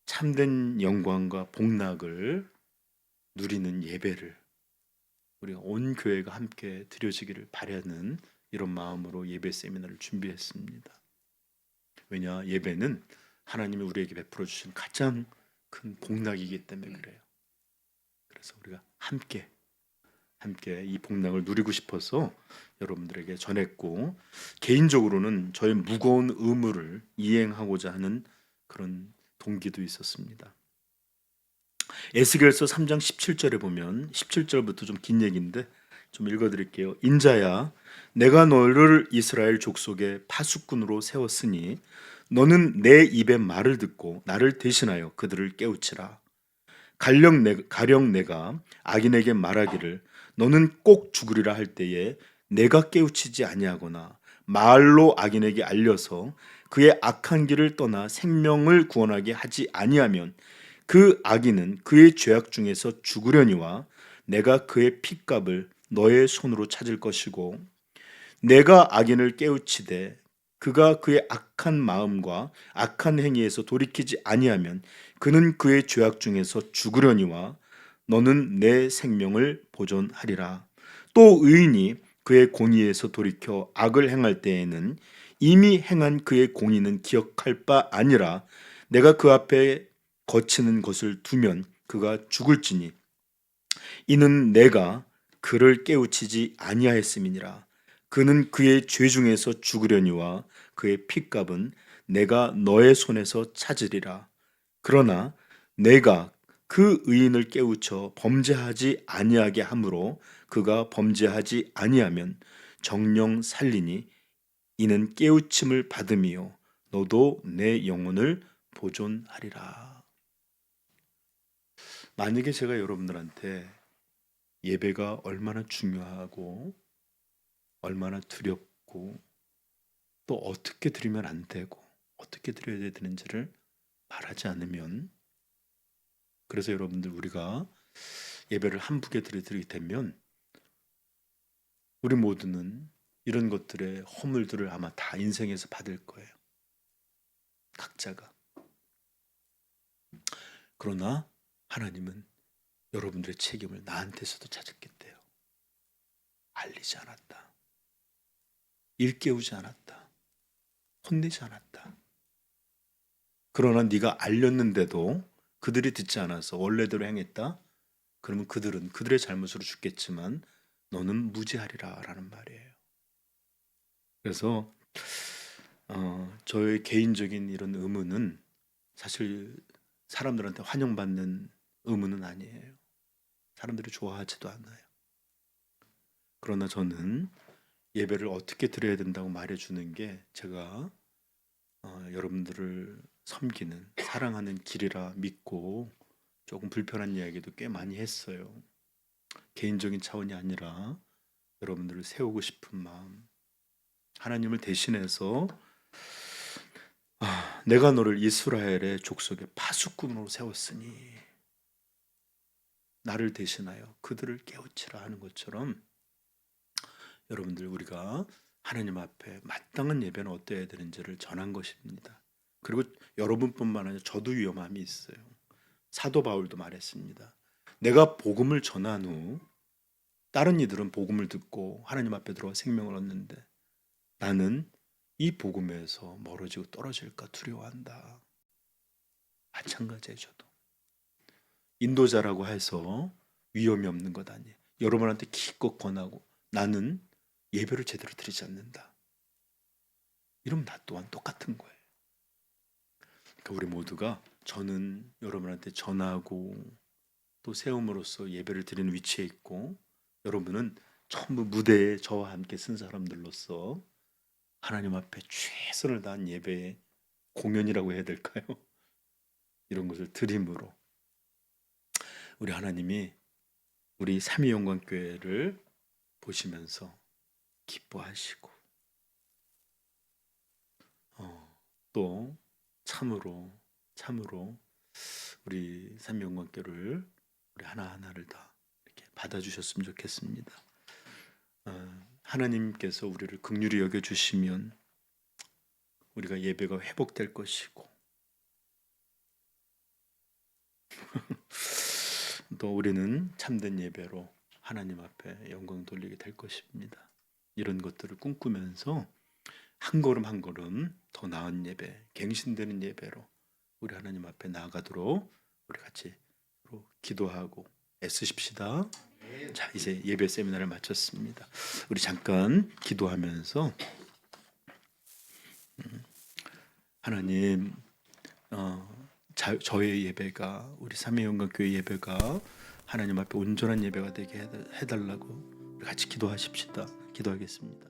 참된 영광과 복락을 누리는 예배를 우리가 온 교회가 함께 드려지기를 바라는 이런 마음으로 예배 세미나를 준비했습니다. 왜냐 예배는 하나님이 우리에게 베풀어 주신 가장 큰 복락이기 때문에 그래요. 그래서 우리가 함께 이 복락을 누리고 싶어서 여러분들에게 전했고 개인적으로는 저의 무거운 의무를 이행하고자 하는 그런 동기도 있었습니다. 에스겔서 3장 17절에 보면 17절부터 좀 긴 얘기인데 좀 읽어드릴게요. 인자야 내가 너를 이스라엘 족속의 파수꾼으로 세웠으니 너는 내 입의 말을 듣고 나를 대신하여 그들을 깨우치라. 가령 내가 악인에게 말하기를 너는 꼭 죽으리라 할 때에 내가 깨우치지 아니하거나 말로 악인에게 알려서 그의 악한 길을 떠나 생명을 구원하게 하지 아니하면 그 악인은 그의 죄악 중에서 죽으려니와 내가 그의 핏값을 너의 손으로 찾을 것이고 내가 악인을 깨우치되 그가 그의 악한 마음과 악한 행위에서 돌이키지 아니하면 그는 그의 죄악 중에서 죽으려니와 너는 내 생명을 보존하리라. 또 의인이 그의 공의에서 돌이켜 악을 행할 때에는 이미 행한 그의 공의는 기억할 바 아니라 내가 그 앞에 거치는 것을 두면 그가 죽을지니 이는 내가 그를 깨우치지 아니하였음이니라. 그는 그의 죄 중에서 죽으려니와 그의 핏값은 내가 너의 손에서 찾으리라. 그러나 내가 그 의인을 깨우쳐 범죄하지 아니하게 함으로 그가 범죄하지 아니하면 정령 살리니 이는 깨우침을 받음이요 너도 내 영혼을 보존하리라. 만약에 제가 여러분들한테 예배가 얼마나 중요하고 얼마나 두렵고 또 어떻게 드리면 안 되고 어떻게 드려야 되는지를 말하지 않으면, 그래서 여러분들 우리가 예배를 한쁘게 드리게 되면 우리 모두는 이런 것들의 허물들을 아마 다 인생에서 받을 거예요. 각자가. 그러나 하나님은 여러분들의 책임을 나한테서도 찾았겠대요. 알리지 않았다. 일깨우지 않았다. 혼내지 않았다. 그러나 네가 알렸는데도 그들이 듣지 않아서 원래대로 행했다. 그러면 그들은 그들의 잘못으로 죽겠지만 너는 무죄하리라 라는 말이에요. 그래서 저의 개인적인 이런 의무는 사실 사람들한테 환영받는 의무는 아니에요. 사람들이 좋아하지도 않아요. 그러나 저는 예배를 어떻게 드려야 된다고 말해주는 게 제가 여러분들을 섬기는 사랑하는 길이라 믿고 조금 불편한 이야기도 꽤 많이 했어요. 개인적인 차원이 아니라 여러분들을 세우고 싶은 마음, 하나님을 대신해서 내가 너를 이스라엘의 족속의 파수꾼으로 세웠으니 나를 대신하여 그들을 깨우치라 하는 것처럼 여러분들 우리가 하나님 앞에 마땅한 예배는 어떠해야 되는지를 전한 것입니다. 그리고 여러분뿐만 아니라 저도 위험함이 있어요. 사도 바울도 말했습니다. 내가 복음을 전한 후 다른 이들은 복음을 듣고 하나님 앞에 들어와 생명을 얻는데 나는 이 복음에서 멀어지고 떨어질까 두려워한다. 마찬가지예요. 저도 인도자라고 해서 위험이 없는 것 아니에요. 여러분한테 기껏 권하고 나는 예배를 제대로 드리지 않는다. 이러면 나 또한 똑같은 거예요. 그러니까 우리 모두가, 저는 여러분한테 전하고 또 세움으로써 예배를 드리는 위치에 있고, 여러분은 전부 무대에 저와 함께 쓴 사람들로서 하나님 앞에 최선을 다한 예배의 공연이라고 해야 될까요? 이런 것을 드림으로 우리 하나님이 우리 삼위영광교회를 보시면서 기뻐하시고 또 참으로 우리 삼위영광교회를 우리 하나하나를 다 이렇게 받아주셨으면 좋겠습니다. 하나님께서 우리를 긍휼히 여겨주시면 우리가 예배가 회복될 것이고 또 우리는 참된 예배로 하나님 앞에 영광 돌리게 될 것입니다. 이런 것들을 꿈꾸면서 한 걸음 한 걸음 더 나은 예배, 갱신되는 예배로 우리 하나님 앞에 나아가도록 우리 같이 기도하고 애쓰십시다. 자, 이제 예배 세미나를 마쳤습니다. 우리 잠깐 기도하면서 하나님, 저의 예배가, 우리 삼위영광교회 예배가 하나님 앞에 온전한 예배가 되게 해달라고 우리 같이 기도하십시다. 기도하겠습니다.